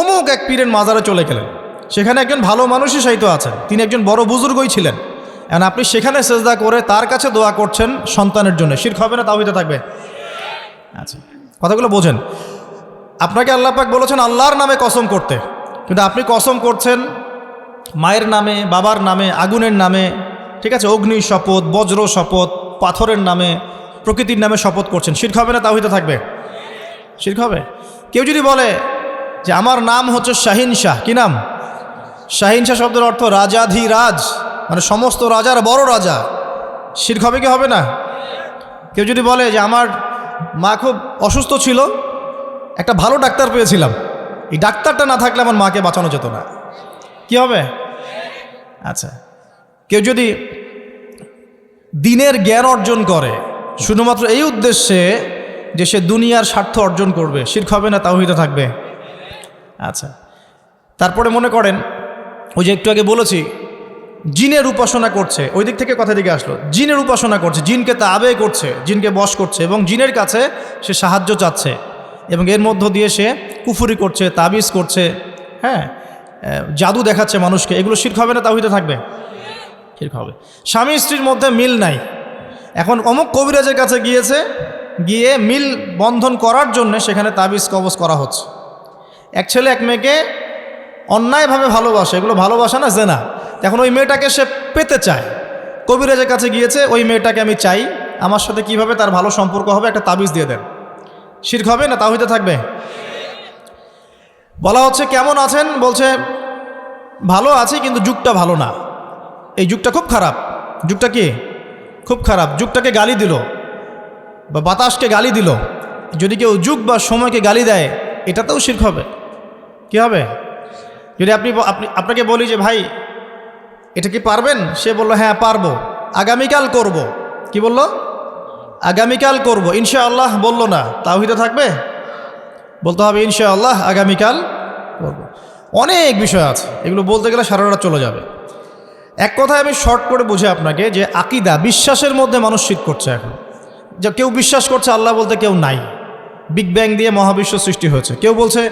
অমুক এক পীরের মাজারে চলে গেলেন, সেখানে একজন ভালো মানুষই শায়িত আছেন, তিনি একজন বড় বুজুর্গই ছিলেন, এখন আপনি সেখানে সেজদা করে তার কাছে দোয়া করছেন সন্তানের জন্য, শিরক হবে না তাওহীদ থাকবে? আচ্ছা, কথাগুলো বোঝেন। আপনাকে আল্লাহ পাক বলেছেন আল্লাহর নামে কসম করতে, কিন্তু আপনি কসম করছেন মায়ের নামে, বাবার নামে, আগুনের নামে, ঠিক আছে, অগ্নি শপথ, বজ্র শপথ, পাথরের নামে, প্রকৃতির নামে শপথ করছেন, শিরক হবে না তাওহীদ থাকবে? শিরক হবে। কেউ যদি বলে যে আমার নাম হচ্ছে শাহিন শাহ, কি নাম? শাহিন শাহ শব্দের অর্থ রাজাধিরাজ, মানে সমস্ত রাজার বড় রাজা, শিরক হবে কি হবে না? কেউ যদি বলে যে আমার মা খুব অসুস্থ ছিল, একটা ভালো ডাক্তার পেয়েছিলাম, এই ডাক্তারটা না থাকলে আমার মাকে বাঁচানো যেত না, কি হবে? আচ্ছা, কেউ যদি দিনের জ্ঞান অর্জন করে শুধুমাত্র এই উদ্দেশ্যে যে সে দুনিয়ার স্বার্থ অর্জন করবে, শিরক হবে না তাওহীদে থাকবে? আচ্ছা, তারপরে মনে করেন ওই যে একটু আগে বলেছি জিনের উপাসনা করছে, ওই দিক থেকে কথা দিকে আসলো, জিনের উপাসনা করছে, জিনকে তাবে করছে, জিনকে বশ করছে এবং জিনের কাছে সে সাহায্য চাচ্ছে এবং এর মধ্য দিয়ে সে কুফরি করছে, তাবিজ করছে, হ্যাঁ, জাদু দেখাচ্ছে মানুষকে, এগুলো শিরক হবে না তাওহীদে থাকবে? শিরক হবে। স্বামী স্ত্রীর মধ্যে মিল নাই, এখন অমুক কবিরাজের কাছে গিয়ে মিল বন্ধন করার জন্য সেখানে তাবিজ কবজ করা হচ্ছে। এক ছেলে এক মেয়েকে অন্যায়ভাবে ভালোবাসে, এগুলো ভালোবাসা না, জেনা। এখন ওই মেয়েটাকে সে পেতে চায়, কবিরাজের কাছে গিয়েছে, ওই মেয়েটাকে আমি চাই, আমার সাথে কিভাবে তার ভালো সম্পর্ক হবে, একটা তাবিজ দিয়ে দেন। শিরক হবে না তাওহীদে থাকবে? বলা হচ্ছে কেমন আছেন, বলছে ভালো আছি কিন্তু যুগটা ভালো না, এই যুগটা খুব খারাপ। যুগটা কি খুব খারাপ? যুগটাকে গালি দিল বা বাতাসকে গালি দিল। যদি কেউ যুগ বা সময়কে গালি দেয় এটাতেও শিরক হবে। কি হবে? যদি আপনাকে বলি যে ভাই এটা কি পারবেন, সে বলল হ্যাঁ পারবো, আগামীকাল করব। কি বলল? আগামীকাল করব, ইনশাআল্লাহ বলল না, তাওহীদে থাকবে? বলতে হবে ইনশাআল্লাহ আগামীকাল করব। অনেক বিষয় আছে, এগুলো বলতে গেলে সারা রাত চলে যাবে। এক কথায় আমি শর্ট করে বুঝে আপনাকে যে আকীদা, বিশ্বাসের মধ্যে মানুষ শিরক করছে। এখন যে কেউ বিশ্বাস করছে আল্লাহ বলতে কেউ নাই, বিগ ব্যাং দিয়ে মহাবিশ্ব সৃষ্টি হয়েছে। কেউ বলছে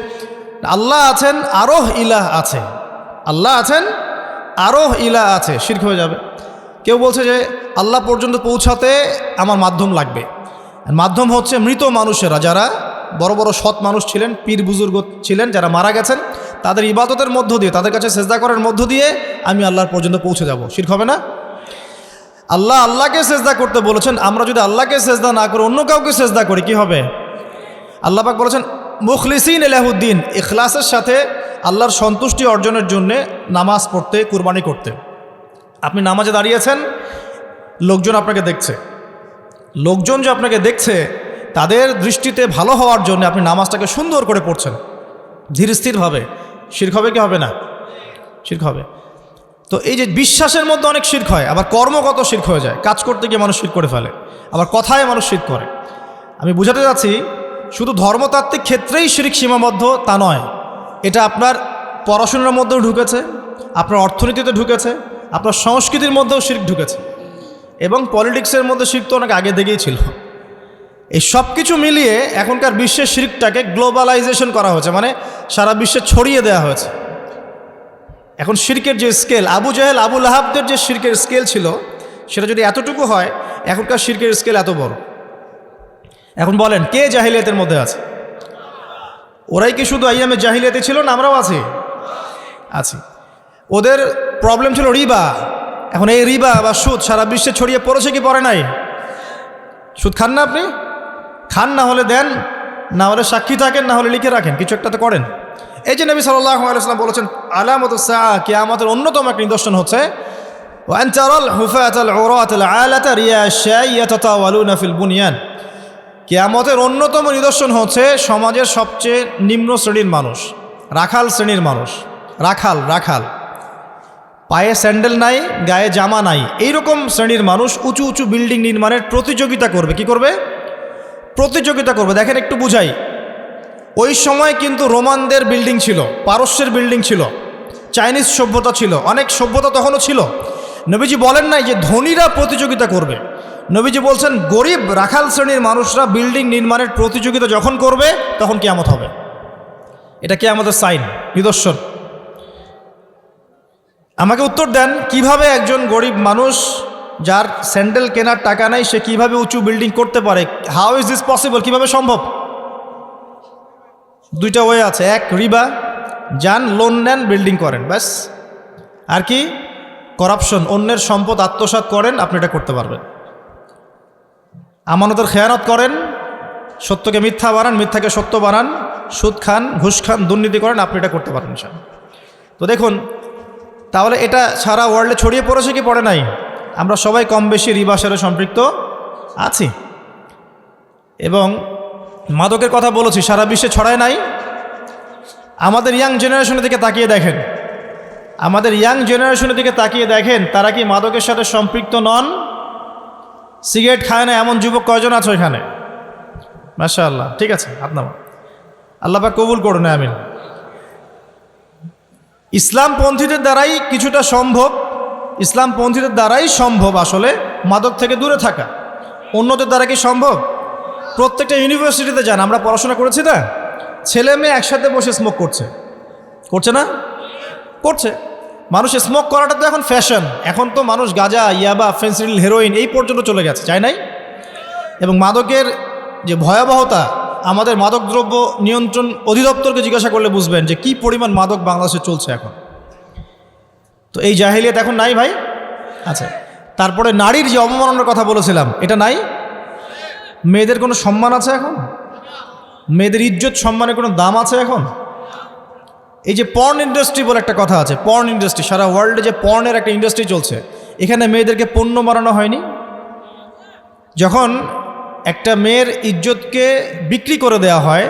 আল্লাহ আছেন, আরোহ ইলাহ আছে, আল্লাহ আছেন, আরোহ ইলাহ আছে, শিরক হয়ে যাবে। কেউ বলছে যে আল্লাহ পর্যন্ত পৌঁছাতে আমার মাধ্যম লাগবে। মাধ্যম হচ্ছে মৃত মানুষেরা, যারা বড় বড় সৎ মানুষ ছিলেন, পীর বুজুর্গ ছিলেন, যারা মারা গেছেন, তাদের ইবাদতের মধ্য দিয়ে, তাদের কাছে সেজদা করার মধ্য দিয়ে আমি আল্লাহর পর্যন্ত পৌঁছে যাব। শিরক হবে না? আল্লাহ আল্লাহকে সেজদা করতে বলেছেন, আমরা যদি আল্লাহকে সেজদা না করে অন্য কাউকে সেজদা করি কি হবে? আল্লাহ পাক বলেছেন মুখলিসিন লাহুদ্দিন, ইখলাসের সাথে আল্লাহর সন্তুষ্টি অর্জনের জন্য নামাজ পড়তে, কুরবানি করতে। আপনি নামাজে দাঁড়িয়েছেন, লোকজন আপনাকে দেখছে, লোকজন যে আপনাকে দেখছে তাদের দৃষ্টিতে ভালো হওয়ার জন্য আপনি নামাজটাকে সুন্দর করে পড়ছেন ধীর স্থিরভাবে, শিরক হবে কি হবে না? শিরক হবে। তো এই যে বিশ্বাসের মধ্যে অনেক শিরক হয়, আবার কর্মগত শিরক হয়ে যায়, কাজ করতে গিয়ে মানুষ শিরক করে ফেলে, আবার কথায় মানুষ শিরক করে। আমি বুঝাতে যাচ্ছি শুধু ধর্মতাত্ত্বিক ক্ষেত্রেই শিরক সীমাবদ্ধ তা নয়, এটা আপনার পড়াশোনার মধ্যেও ঢুকেছে, আপনার অর্থনীতিতে ঢুকেছে, আপনার সংস্কৃতির মধ্যেও শিরক ঢুকেছে, এবং পলিটিক্সের মধ্যে শিরক তো অনেক আগে থেকেই ছিল। এই সব কিছু মিলিয়ে এখনকার বিশ্বের শিরকটাকে গ্লোবালাইজেশন করা হয়েছে, মানে সারা বিশ্বে ছড়িয়ে দেওয়া হয়েছে। এখন শিরকের যে স্কেল, আবু জাহেল আবু লাহাবদের যে শিরকের স্কেল ছিল সেটা যদি এতটুকু হয়, এখনকার শিরকের স্কেল এত বড়। এখন বলেন কে জাহিলিয়াতের মধ্যে আছে? ওরাই কি শুধু আইয়ামে জাহিলিয়াতে ছিল না? আমরাও আছি। ওদের প্রবলেম ছিল রিবা। এখন এই রিবা বা সুদ সারা বিশ্বে ছড়িয়ে পড়েছে কি পড়ে নাই? সুদ খান না আপনি? খান, না হলে দেন, না হলে সাক্ষী থাকেন, না হলে লিখে রাখেন, কিছু একটা তো করেন। এই যে নবী সাল্লাল্লাহু আলাইহি ওয়াসাল্লাম বলেছেন আলামাতুস সাআ, কিয়ামতের অন্যতম এক নিদর্শন হচ্ছে ওয়া আন তারাল হুফাতাল উরাতাল আলাতা রিয়াশাই ইয়াতাতাওয়ালুনা ফিল বুনিয়ান। কিয়ামতের অন্যতম নিদর্শন হচ্ছে সমাজের সবচেয়ে নিম্ন শ্রেণীর মানুষ, রাখাল শ্রেণীর মানুষ, রাখাল পায়ে স্যান্ডেল নাই, গায়ে জামা নাই, এইরকম শ্রেণীর মানুষ উঁচু উঁচু বিল্ডিং নির্মাণের প্রতিযোগিতা করবে। কি করবে? প্রতিযোগিতা করবে। দেখেন একটু বুঝাই, ওই সময় কিন্তু রোমানদের বিল্ডিং ছিল, পারস্যের বিল্ডিং ছিল, চাইনিজ সভ্যতা ছিল, অনেক সভ্যতা তখনও ছিল। নবীজি বলেন নাই যে ধনীরা প্রতিযোগিতা করবে, নবীজি বলছেন গরিব রাখাল শ্রেণীর মানুষরা বিল্ডিং নির্মাণের প্রতিযোগিতা যখন করবে তখন কিয়ামত হবে। এটা কিয়ামতের সাইন, নিদর্শন। আমাকে উত্তর দেন, কিভাবে একজন গরিব মানুষ যার স্যান্ডেল কেনার টাকা নাই সে কিভাবে উঁচু বিল্ডিং করতে পারে? How is this possible? কিভাবে সম্ভব? দুইটা ওয়ে আছে, এক রিবা, যান লোন নেন বিল্ডিং করেন, ব্যাস। আর কি? করাপশন, অন্যের সম্পদ আত্মসাৎ করেন, আপনি এটা করতে পারবেন। আমানতের খেয়ানত করেন, সত্যকে মিথ্যা বানান, মিথ্যাকে সত্য বানান, সুদ খান, ঘুষ খান, দুর্নীতি করেন, আপনি এটা করতে পারেন। তো দেখুন, তাহলে এটা সারা ওয়ার্ল্ডে ছড়িয়ে পড়েছে কি পড়ে নাই? আমরা সবাই কম বেশি রিবার সাথে সম্পৃক্ত আছি। এবং মাদকের কথা বলেছি, সারা বিশ্বে ছড়ায় নাই। আমাদের ইয়াং জেনারেশনের দিকে তাকিয়ে দেখেন, আমাদের ইয়াং জেনারেশনের দিকে তাকিয়ে দেখেন, তারা কি মাদকের সাথে সম্পৃক্ত নন? সিগারেট খায় না এমন যুবক কয়জন আছে এখানে? মাশাআল্লাহ, ঠিক আছে, আপনার আল্লাহ পাক কবুল করুন, আমিন। ইসলামপন্থীদের দ্বারাই কিছুটা সম্ভব, ইসলামপন্থীদের দ্বারাই সম্ভব আসলে মাদক থেকে দূরে থাকা। অন্যদের দ্বারা কি সম্ভব? প্রত্যেকটা ইউনিভার্সিটিতে যান, আমরা পড়াশোনা করেছি না, ছেলে মেয়ে একসাথে বসে স্মোক করছে, করছে না? করছে। মানুষ স্মোক করাটা তো এখন ফ্যাশন, এখন তো মানুষ গাঁজা, ইয়াবা, ফেন্সিডিল, হেরোইন এই পর্যন্ত চলে গেছে, চাই নাই? এবং মাদকের যে ভয়াবহতা, আমাদের মাদকদ্রব্য নিয়ন্ত্রণ অধিদপ্তরকে জিজ্ঞাসা করলে বুঝবেন যে কি পরিমাণ মাদক বাংলাদেশে চলছে এখন। তো এই জাহেলিয়াত এখন নাই ভাই? আচ্ছা, তারপরে নারীর যে অবমাননার কথা বলেছিলাম, এটা নাই? মেয়েদের কোনো সম্মান আছে এখন? মেয়েদের ইজ্জত সম্মানের কোনো দাম আছে এখন? এই যে পর্ন ইন্ডাস্ট্রি বলে একটা কথা আছে, পর্ন ইন্ডাস্ট্রি, সারা ওয়ার্ল্ডে যে পর্নের একটা ইন্ডাস্ট্রি চলছে, এখানে মেয়েদেরকে পণ্য বানানো হয়নি? যখন একটা মেয়ের ইজ্জতকে বিক্রি করে দেওয়া হয়,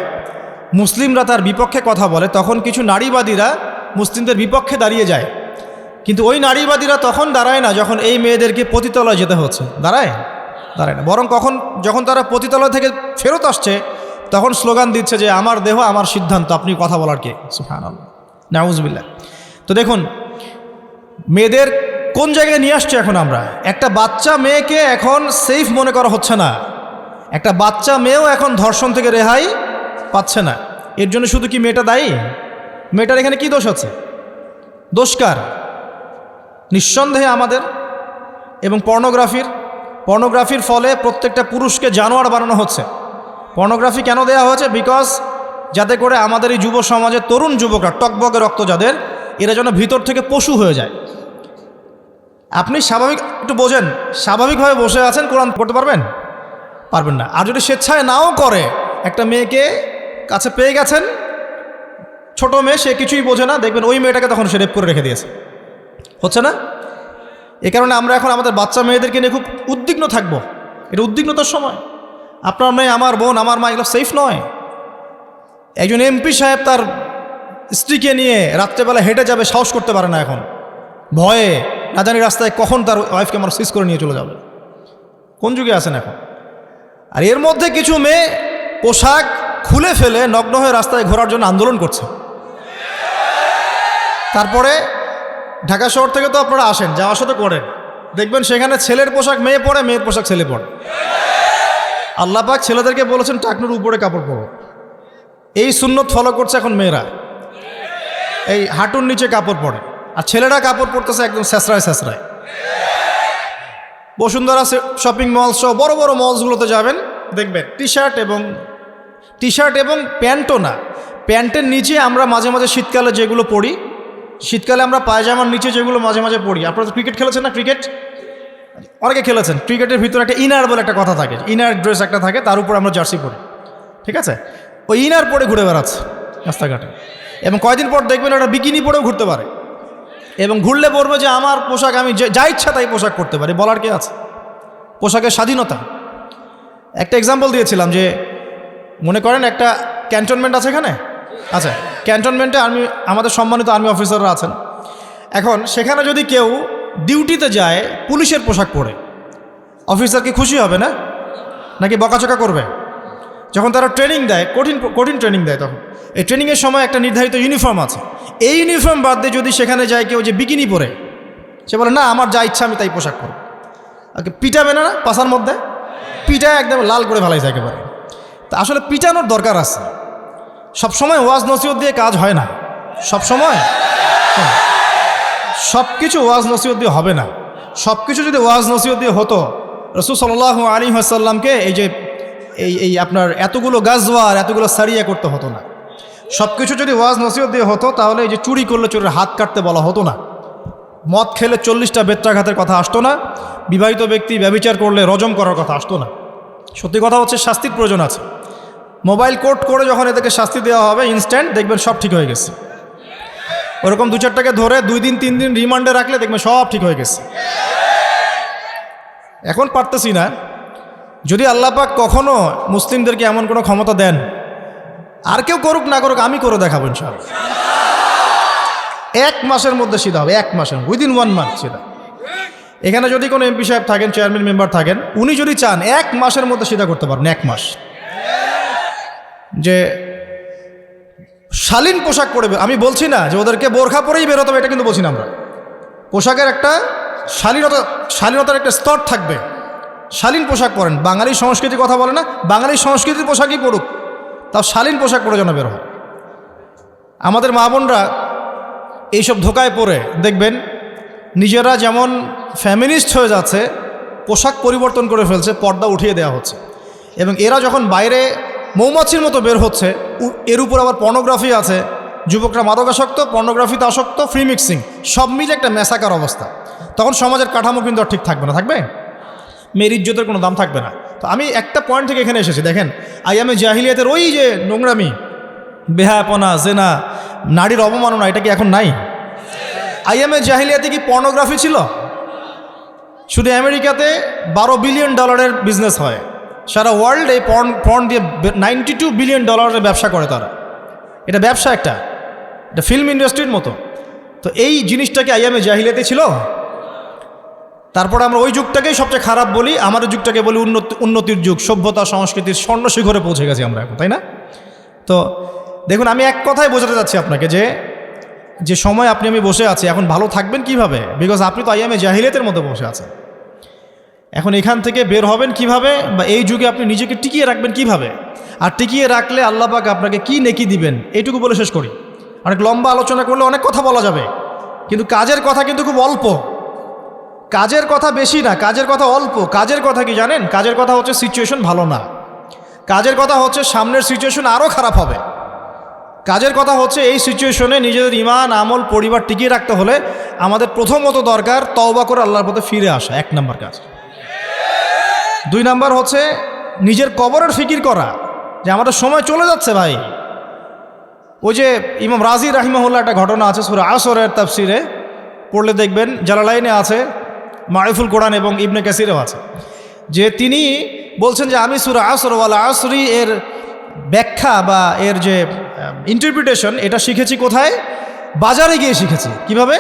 মুসলিমরা তার বিপক্ষে কথা বলে, তখন কিছু নারীবাদীরা মুসলিমদের বিপক্ষে দাঁড়িয়ে যায়। কিন্তু ওই নারীবাদীরা তখন দাঁড়ায় না যখন এই মেয়েদেরকে পতিতালয়ে যেতে হচ্ছে, দাঁড়ায় না, বরং যখন তারা পতিতালয় থেকে ফেরত আসছে, তখন স্লোগান দিচ্ছে যে আমার দেহ আমার সিদ্ধান্ত, আপনি কথা বলার কে? সুবহানাল্লাহ, নাউজুবিল্লাহ। তো দেখুন মেয়েদের কোন জায়গায় নিয়ে আসছে এখন আমরা। একটা বাচ্চা মেয়েকে এখন সেফ মনে করা হচ্ছে না, একটা বাচ্চা মেয়েও এখন ধর্ষণ থেকে রেহাই পাচ্ছে না। এর জন্য শুধু কি মেয়েটা দায়ী? মেয়েটার এখানে কি দোষ আছে? দোষ কার? নিঃসন্দেহে আমাদের। এবং পর্নোগ্রাফির ফলে প্রত্যেকটা পুরুষকে জানোয়ার বানানো হচ্ছে। পর্নোগ্রাফি কেন দেওয়া হয়েছে? বিকজ যাতে করে আমাদের এই যুব সমাজের তরুণ যুবকরা, টকবগে রক্ত যাদের, এরা যেন ভিতর থেকে পশু হয়ে যায়। আপনি স্বাভাবিক একটু বোঝেন, স্বাভাবিকভাবে বসে আছেন, কোরআন পড়তে পারবেন? পারবেন না। আর যদি স্বেচ্ছায় নাও করে, একটা মেয়েকে কাছে পেয়ে গেছেন, ছোট মেয়ে, সে কিছুই বোঝে না, দেখবেন ওই মেয়েটাকে তখন সে রেপ করে রেখে দিয়েছে। হচ্ছে না? এ কারণে আমরা এখন আমাদের বাচ্চা মেয়েদেরকে নিয়ে খুব উদ্বিগ্ন থাকবো। এটা উদ্বিগ্নতার সময়। আপনার মেয়ে, আমার বোন, আমার মা, এগুলো সেফ নয়। একজন এমপি সাহেব তার স্ত্রীকে নিয়ে রাত্রেবেলা হেঁটে যাবে, সাহস করতে পারে না এখন, ভয়ে, না জানি রাস্তায় কখন তার ওয়াইফকে আমার সিজ করে নিয়ে চলে যাবে। কোন যুগে আছেন এখন? আর এর মধ্যে কিছু মেয়ে পোশাক খুলে ফেলে নগ্ন হয়ে রাস্তায় ঘোরার জন্য আন্দোলন করছে। তারপরে ঢাকা শহর থেকে তো আপনারা আসেন, যাওয়া আসা তো করেন, দেখবেন সেখানে ছেলের পোশাক মেয়ে পরে, মেয়ের পোশাক ছেলে পরে। আল্লাহ পাক ছেলেদেরকে বলেছেন টাকনুর উপরে কাপড় পরো। এই সুন্নত ফলো করছে এখন মেয়েরা, এই হাঁটুর নিচে কাপড় পরে। আর ছেলেরা কাপড় পরতেছে একদম স্যাঁচড়ায়। বসুন্ধরা শপিং মল সহ বড় বড় মলসগুলোতে যাবেন, দেখবেন টি শার্ট এবং প্যান্টও না, প্যান্টের নিচে আমরা মাঝে মাঝে শীতকালে যেগুলো পরি, শীতকালে আমরা পায়জামার নিচে যেগুলো মাঝে মাঝে পরি। আপনারা তো ক্রিকেট খেলেছেন না? ক্রিকেট অনেকে খেলেছেন। ক্রিকেটের ভিতরে একটা ইনার বলে একটা কথা থাকে, ইনার ড্রেস একটা থাকে, তার উপর আমরা জার্সি পরি, ঠিক আছে? ওই ইনার পরে ঘুরে বেড়াচ্ছে রাস্তাঘাটে, এবং কয়দিন পর দেখবেন ওটা বিকিনি পরেও ঘুরতে পারে, এবং ঘুরলে বলবে যে আমার পোশাক, আমি যা ইচ্ছা তাই পোশাক করতে পারি, বলার কে আছে? পোশাকের স্বাধীনতা। একটা এক্সাম্পল দিয়েছিলাম যে, মনে করেন একটা ক্যান্টনমেন্ট আছে এখানে, আচ্ছা, ক্যান্টনমেন্টে আমাদের সম্মানিত আর্মি অফিসাররা আছেন। এখন সেখানে যদি কেউ ডিউটিতে যায় পুলিশের পোশাক পরে, অফিসার কি খুশি হবে না? নাকি বকাচকা করবে? যখন তারা ট্রেনিং দেয়, কঠিন ট্রেনিং দেয়, তখন এই ট্রেনিংয়ের সময় একটা নির্ধারিত ইউনিফর্ম আছে। এই ইউনিফর্ম বাদ দিয়ে যদি সেখানে যায় কেউ যে বিকিনি পরে, সে বলে না আমার যা ইচ্ছা আমি তাই পোশাক পরব। পিটাবে না পাশার মধ্যে? পিটায় একদম লাল করে ফেলাইছে একেবারে। তা আসলে পিটানোর দরকার আছে। সবসময় ওয়াজ নসিহত দিয়ে কাজ হয় না, সবসময় সব কিছু ওয়াজ নসিহত দিয়ে হবে না। সব কিছু যদি ওয়াজ নসিহত দিয়ে হতো, রাসূল সাল্লাল্লাহু আলাইহি ওয়াসাল্লামকে এই আপনার এতগুলো গাজওয়ার, এতগুলো সারিয়া করতে হতো না। সব কিছু যদি ওয়াজ নসিহত দিয়ে হতো, তাহলে এই যে চুরি করলে চোরের হাত কাটতে বলা হতো না, মদ খেলে 40টা বেত্রাঘাতের কথা আসতো না, বিবাহিত ব্যক্তি ব্যভিচার করলে রজম করার কথা আসতো না। সত্যি কথা হচ্ছে শাস্তির প্রয়োজন আছে। মোবাইল কোর্ট করে যখন এদেরকে শাস্তি দেওয়া হবে, ইনস্ট্যান্ট দেখবেন সব ঠিক হয়ে গেছে। ওরকম 2-4টাকে ধরে 2 দিন 3 দিন রিমান্ডে রাখলে দেখবেন সব ঠিক হয়ে গেছে। এখন পারতেছি না। যদি আল্লাহ পাক কখনো মুসলিমদেরকে এমন কোনো ক্ষমতা দেন, আর কেউ করুক না করুক, আমি করে দেখাবো ইনশাআল্লাহ। 1 মাসের মধ্যে সিধা হবে, 1 মাসের, উইদিন 1 মান্থ সিধা। এখানে যদি কোনো এমপি সাহেব থাকেন, চেয়ারম্যান মেম্বার থাকেন, উনি যদি চান 1 মাসের মধ্যে সিধা করতে পারেন, 1 মাস। যে শালীন পোশাক পরে, আমি বলছি না যে ওদেরকে বোরখা পরেই বেরোতে হবে, এটা কিন্তু বলছি না আমরা। পোশাকের একটা শালীনতার একটা স্তর থাকবে। শালীন পোশাক পরেন, বাঙালি সংস্কৃতির কথা বলে না, বাঙালি সংস্কৃতির পোশাকই পরুক, তাও শালীন পোশাক পরে যেন বের হয়। আমাদের মা বোনরা এইসব ধোকায় পড়ে দেখবেন নিজেরা যেমন ফ্যামিনিস্ট হয়ে যাচ্ছে, পোশাক পরিবর্তন করে ফেলছে, পর্দা উঠিয়ে দেওয়া হচ্ছে, এবং এরা যখন বাইরে মৌমাছির মতো বের হচ্ছে, এর উপর আবার পর্নোগ্রাফি আছে, যুবকরা মাদকাসক্ত, পর্নোগ্রাফিতে আসক্ত, ফ্রি মিক্সিং, সব মিলে একটা মেসাকার অবস্থা। তখন সমাজের কাঠামো কিন্তু আর ঠিক থাকবে না, থাকবে মেয়ের ইজ্জতের কোনো দাম থাকবে না। তো আমি একটা পয়েন্ট থেকে এখানে এসেছি, দেখেন আইয়ামে জাহিলিয়াতের ওই যে নোংরামি, বেহায়াপনা, জেনা, নারীর অবমাননা, এটা কি এখন নাই? আইয়ামে জাহিলিয়াতে কি পর্নোগ্রাফি ছিল? শুধু আমেরিকাতে $12 বিলিয়ন বিজনেস হয়, সারা ওয়ার্ল্ডে পর্ন দিয়ে $92 বিলিয়ন ব্যবসা করে তারা। এটা ব্যবসা, এটা ফিল্ম ইন্ডাস্ট্রির মতো। তো এই জিনিসটাকে আইয়ামে জাহিলিয়াতে ছিল। তারপর আমরা ওই যুগটাকেই সবচেয়ে খারাপ বলি, আমাদের যুগটাকে বলি উন্নতির যুগ, সভ্যতা সংস্কৃতির স্বর্ণ শিখরে পৌঁছে গেছি আমরা এখন, তাই না? তো দেখুন, আমি এক কথাই বোঝাতে চাচ্ছি আপনাকে যে সময় আমি বসে আছি, এখন ভালো থাকবেন কিভাবে? বিকজ আপনি তো আইয়ামে জাহিলিয়াতের মধ্যে বসে আছেন। এখন এখান থেকে বের হবেন কিভাবে, বা এই যুগে আপনি নিজেকে টিকিয়ে রাখবেন কিভাবে, আর টিকিয়ে রাখলে আল্লাহ পাক আপনাকে কি নেকি দিবেন, এইটুকু বলে শেষ করি। অনেক লম্বা আলোচনা করলে অনেক কথা বলা যাবে, কিন্তু কাজের কথা কিন্তু খুব অল্প। কাজের কথা বেশি না, কাজের কথা অল্প। কাজের কথা কি জানেন? কাজের কথা হচ্ছে সিচুয়েশন ভালো না, কাজের কথা হচ্ছে সামনের সিচুয়েশন আরও খারাপ হবে। কাজের কথা হচ্ছে এই সিচুয়েশনে নিজেদের ঈমান, আমল, পরিবার টিকিয়ে রাখতে হলে আমাদের প্রথমত দরকার তওবা করে আল্লাহর পথে ফিরে আসা, 1 নম্বর কাজ। 2 নম্বর হচ্ছে নিজের কবরের ফিকির করা, যে আমাদের সময় চলে যাচ্ছে ভাই। ওই যে ইমাম রাজি রাহিমাহুল্লাহ একটা ঘটনা আছে সূরা আসরের তাফসিরে পড়লে দেখবেন, জালালাইনে আছে, মারিফুল কোরআন এবং ইবনে কাসিরেও আছে, যে তিনি বলছেন যে আমি সূরা আসর ওয়াল আসরি এর ব্যাখ্যা বা এর যে ইন্টারপ্রিটেশন, এটা শিখেছি কোথায়? বাজারে গিয়ে শিখেছি। কিভাবে?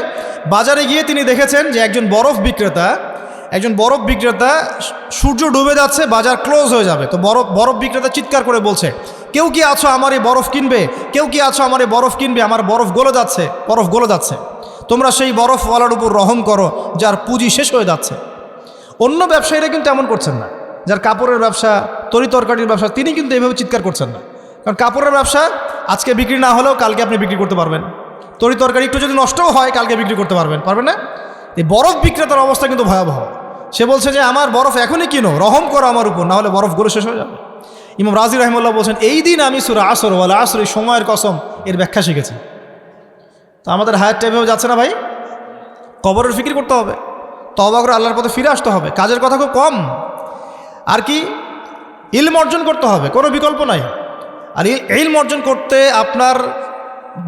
বাজারে গিয়ে তিনি দেখেছেন যে একজন বরফ বিক্রেতা সূর্য ডুবে যাচ্ছে, বাজার ক্লোজ হয়ে যাবে, তো বরফ বিক্রেতা চিৎকার করে বলছে, কেউ কি আছো আমার এই বরফ কিনবে? কেউ কি আছো আমার এই বরফ কিনবে? আমার বরফ গলে যাচ্ছে, তোমরা সেই বরফওয়ালার উপর রহম করো যার পুঁজি শেষ হয়ে যাচ্ছে। অন্য ব্যবসায়ীরা কিন্তু এমন করছেন না, যার কাপড়ের ব্যবসা, তরিতরকারির ব্যবসা, তিনি কিন্তু এভাবে চিৎকার করছেন না। কারণ কাপড়ের ব্যবসা আজকে বিক্রি না হলেও কালকে আপনি বিক্রি করতে পারবেন, তরিতরকারি একটু যদি নষ্টও হয় কালকে বিক্রি করতে পারবেন না? এই বরফ বিক্রেতার অবস্থা কিন্তু ভয়াবহ। সে বলছে যে আমার বরফ এখনই কিনো, রহম করো আমার উপর, না হলে বরফ গলে শেষ হয়ে যাবে। ইমাম রাজি রাহিমাহুল্লাহ বলছেন, এই দিন আমি সূরা আসর ওয়াল আসরি, সময়ের কসম, এর ব্যাখ্যা শিখেছি। তো আমাদের হায়াত টাইপেও যাচ্ছে না ভাই, কবরের ফিকির করতে হবে, তওবা করে আল্লাহর পথে ফিরে আসতে হবে। কাজের কথা খুব কম, আর কি ইলম অর্জন করতে হবে, কোনো বিকল্প নাই। আর ইলম অর্জন করতে আপনার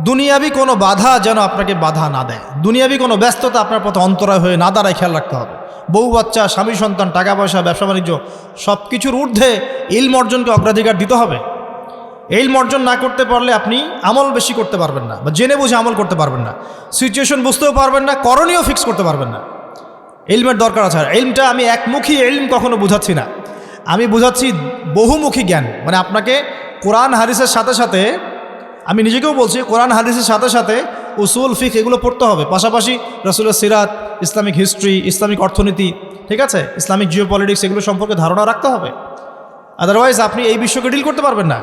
দুনিয়াবি কোনো বাধা যেন আপনাকে বাধা না দেয়, দুনিয়াবি কোনো ব্যস্ততা আপনার পথে অন্তরায় হয়ে না দাঁড়ায়, খেয়াল রাখতে হবে। বউ বাচ্চা, স্বামী সন্তান, টাকা পয়সা, ব্যবসা বাণিজ্য, সব কিছুর ঊর্ধ্বে ইলম অর্জনকে অগ্রাধিকার দিতে হবে। ইলম অর্জন না করতে পারলে আপনি আমল বেশি করতে পারবেন না, বা জেনে বুঝে আমল করতে পারবেন না, সিচুয়েশন বুঝতেও পারবেন না, করণীয় ফিক্স করতে পারবেন না। ইলমের দরকার আছে। আর ইলমটা আমি একমুখী ইলম কখনো বুঝাচ্ছি না, আমি বুঝাচ্ছি বহুমুখী জ্ঞান। মানে আপনাকে কোরআন হাদিসের সাথে সাথে, আমি নিজেকেও বলছি, কোরআন হাদিসের সাথে সাথে উসুল, ফিক এগুলো পড়তে হবে, পাশাপাশি রাসূলের সিরাত, ইসলামিক হিস্ট্রি, ইসলামিক অর্থনীতি, ঠিক আছে, ইসলামিক জিওপলিটিক্স, এগুলো সম্পর্কে ধারণা রাখতে হবে। আদারওয়াইজ আপনি এই বিশ্বকে ডিল করতে পারবেন না।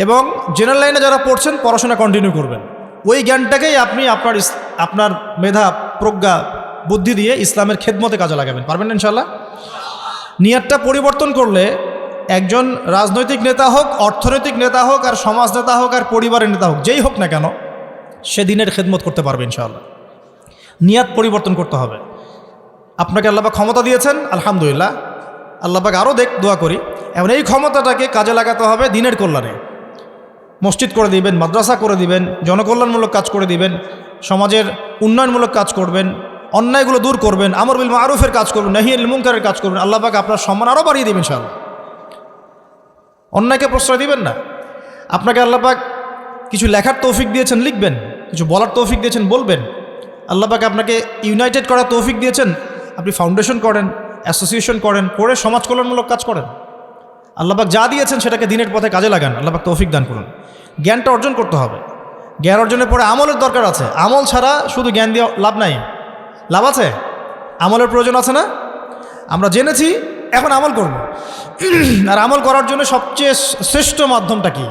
এবং জেনারেল লাইনে যারা পড়ছেন, পড়াশোনা কন্টিনিউ করবেন, ওই জ্ঞানটাকেই আপনি আপনার মেধা, প্রজ্ঞা, বুদ্ধি দিয়ে ইসলামের খেদমতে কাজে লাগাবেন, পারবেন না ইনশাআল্লাহ। নিয়তটা পরিবর্তন করলে একজন রাজনৈতিক নেতা হোক, অর্থনৈতিক নেতা হোক, আর সমাজ নেতা হোক, আর পরিবারের নেতা হোক, যেই হোক না কেন, সে দিনের খেদমত করতে পারবে ইনশাআল্লাহ। নিয়ত পরিবর্তন করতে হবে। আপনাকে আল্লাহ পাক ক্ষমতা দিয়েছেন, আলহামদুলিল্লাহ, আল্লাহ পাক আরও দোয়া করি। এখন এই ক্ষমতাটাকে কাজে লাগাতে হবে দিনের কল্যাণে। মসজিদ করে দিবেন, মাদ্রাসা করে দিবেন, জনকল্যাণমূলক কাজ করে দিবেন, সমাজের উন্নয়নমূলক কাজ করবেন, অন্যায়গুলো দূর করবেন, আমর বিল মারুফের কাজ করবেন, নাহি আনিল মুনকারের কাজ করবেন। আল্লাহ পাক আপনার সম্মান আরও বাড়িয়ে দেবেন ইনশাআল্লাহ। অন্যায়কে প্রশ্রয় দিবেন না। আপনাকে আল্লাহ পাক কিছু লেখার তৌফিক দিয়েছেন, লিখবেন, কিছু বলার তৌফিক দিয়েছেন, বলবেন। আল্লাহ পাক আপনাকে ইউনাইটেড করার তৌফিক দিয়েছেন, আপনি ফাউন্ডেশন করেন, অ্যাসোসিয়েশন করেন, করে সমাজ কল্যাণমূলক কাজ করেন। আল্লাহ পাক যা দিয়েছেন সেটাকে দিনের পথে কাজে লাগান। আল্লাহ পাক তৌফিক দান করুন। জ্ঞানটা অর্জন করতে হবে। জ্ঞান অর্জনের পরে আমলের দরকার আছে। আমল ছাড়া শুধু জ্ঞান দিয়ে লাভ নাই। লাভ আছে? আমলের প্রয়োজন আছে না? আমরা জেনেছি, এখন আমল করব। আর আমল করার জন্য সবচেয়ে শ্রেষ্ঠ মাধ্যমটা কি?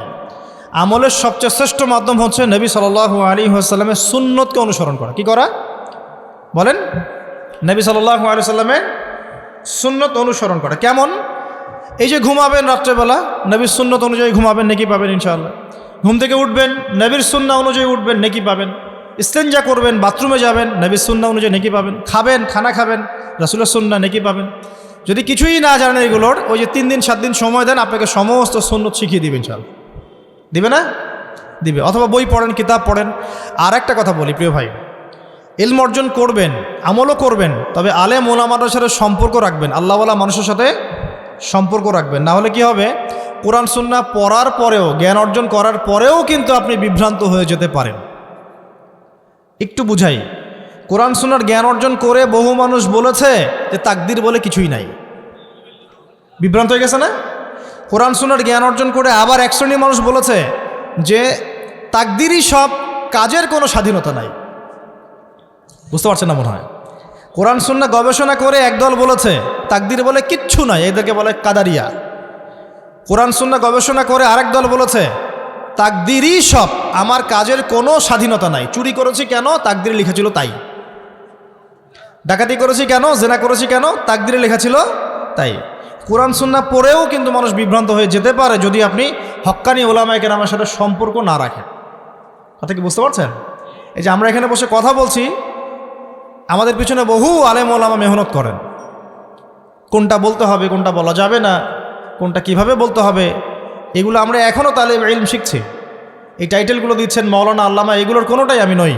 আমলের সবচেয়ে শ্রেষ্ঠ মাধ্যম হচ্ছে নবী সাল্লাল্লাহু আলাইহি ওয়াসাল্লামের সুন্নতকে অনুসরণ করা। কি করা বলেন? নবী সাল্লাল্লাহু আলাইহি ওয়াসাল্লামের সুন্নত অনুসরণ করা। কেমন? এই যে ঘুমাবেন রাত্রেবেলা, নবীর সুন্নত অনুযায়ী ঘুমাবেন, নেকি পাবেন ইনশাআল্লাহ। ঘুম থেকে উঠবেন, নবীর সুন্নাহ অনুযায়ী উঠবেন, নেকি পাবেন। ইস্তেঞ্জা করবেন, বাথরুমে যাবেন, নবীর সুন্নাহ অনুযায়ী নেকি পাবেন। খাবেন, খানা খাবেন, রাসূলের সুন্নাহ, নেকি পাবেন। যদি কিছুই না জানেন এগুলোর, ওই যে 3 দিন 7 দিন সময় দেন, আপনাকে সমস্ত সুন্নত শিখিয়ে দিবেন ইনশাআল্লাহ। দিবে না? দিবে। অথবা বই পড়েন, কিতাব পড়েন। আর একটা কথা বলি প্রিয় ভাই, ইলম অর্জন করবেন, আমলও করবেন, তবে আলেম ওলামাদের সাথে সম্পর্ক রাখবেন, আল্লাহওয়ালা মানুষের সাথে সম্পর্ক রাখবেন। না হলে কি হবে? কোরআন সুন্নাহ পড়ার পরেও, জ্ঞান অর্জন করার পরেও কিন্তু আপনি বিভ্রান্ত হয়ে যেতে পারেন। একটু বুঝাই, কোরআন সুন্নাহর জ্ঞান অর্জন করে বহু মানুষ বলেছে যে তাকদির বলে কিছুই নাই। বিভ্রান্ত হয়ে গেছে না? কোরআন সুন্নাহর জ্ঞান অর্জন করে আবার এক শ্রেণীর মানুষ বলেছে যে তাকদিরই সব, কাজের কোনো স্বাধীনতা নাই। বুঝতে পারছেন না মনে হয়? কোরআন সুন্নাহ গবেষণা করে একদল বলেছে তাকদির বলে কিচ্ছু নাই, এদেরকে বলে কাদারিয়া। কোরআন সুন্নাহ গবেষণা করে আরেক দল বলেছে তাকদিরই সব, আমার কাজের কোনো স্বাধীনতা নাই। চুরি করেছি কেন? তাকদিরে লেখা ছিল তাই। ডাকাতি করেছি কেন? জেনা করেছি কেন? তাকদিরে লেখা ছিল তাই। কোরআন সুন্নাহ পড়েও কিন্তু মানুষ বিভ্রান্ত হয়ে যেতে পারে যদি আপনি হক্কানি ওলামায়ে কেরামের সাথে সম্পর্ক না রাখেন। কথা কি বুঝতে পারছেন? এই যে আমরা এখানে বসে কথা বলছি, আমাদের পিছনে বহু আলেম ওলামা মেহনত করেন। কোনটা বলতে হবে, কোনটা বলা যাবে না, কোনটা কিভাবে বলতে হবে, এগুলো আমরা এখনও তালেব ইলম শিখছি। এই টাইটেলগুলো দিচ্ছেন মাওলানা, আল্লামা, এগুলোর কোনোটাই আমি নই।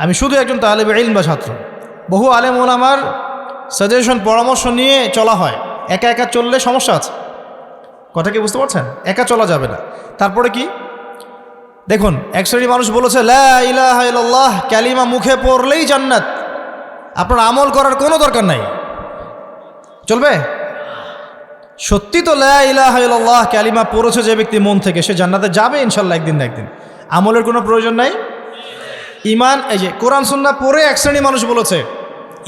আমি শুধু একজন তালেব ইলম বা ছাত্র। বহু আলেম ওলামার সাজেশন, পরামর্শ নিয়ে চলা হয়। একা একা চললে সমস্যা আছে। কথা কি বুঝতে পারছেন? একা চলা যাবে না। তারপরে কি দেখুন, এক শ্রেণীর মানুষ বলেছে লা ইলাহা ইল্লাল্লাহ কালিমা মুখে পড়লেই জান্নাত, আপনার আমল করার কোনো দরকার নাই। চলবে? সত্যি তো লা ইলাহা ইল্লাল্লাহ কালিমা পড়েছে যে ব্যক্তি মন থেকে, সে জান্নাতে যাবে ইনশাল্লাহ একদিন না একদিন। আমলের কোনো প্রয়োজন নাই। ইমান, এই যে কোরআন সুন্নাহ পড়ে এক শ্রেণীর মানুষ বলেছে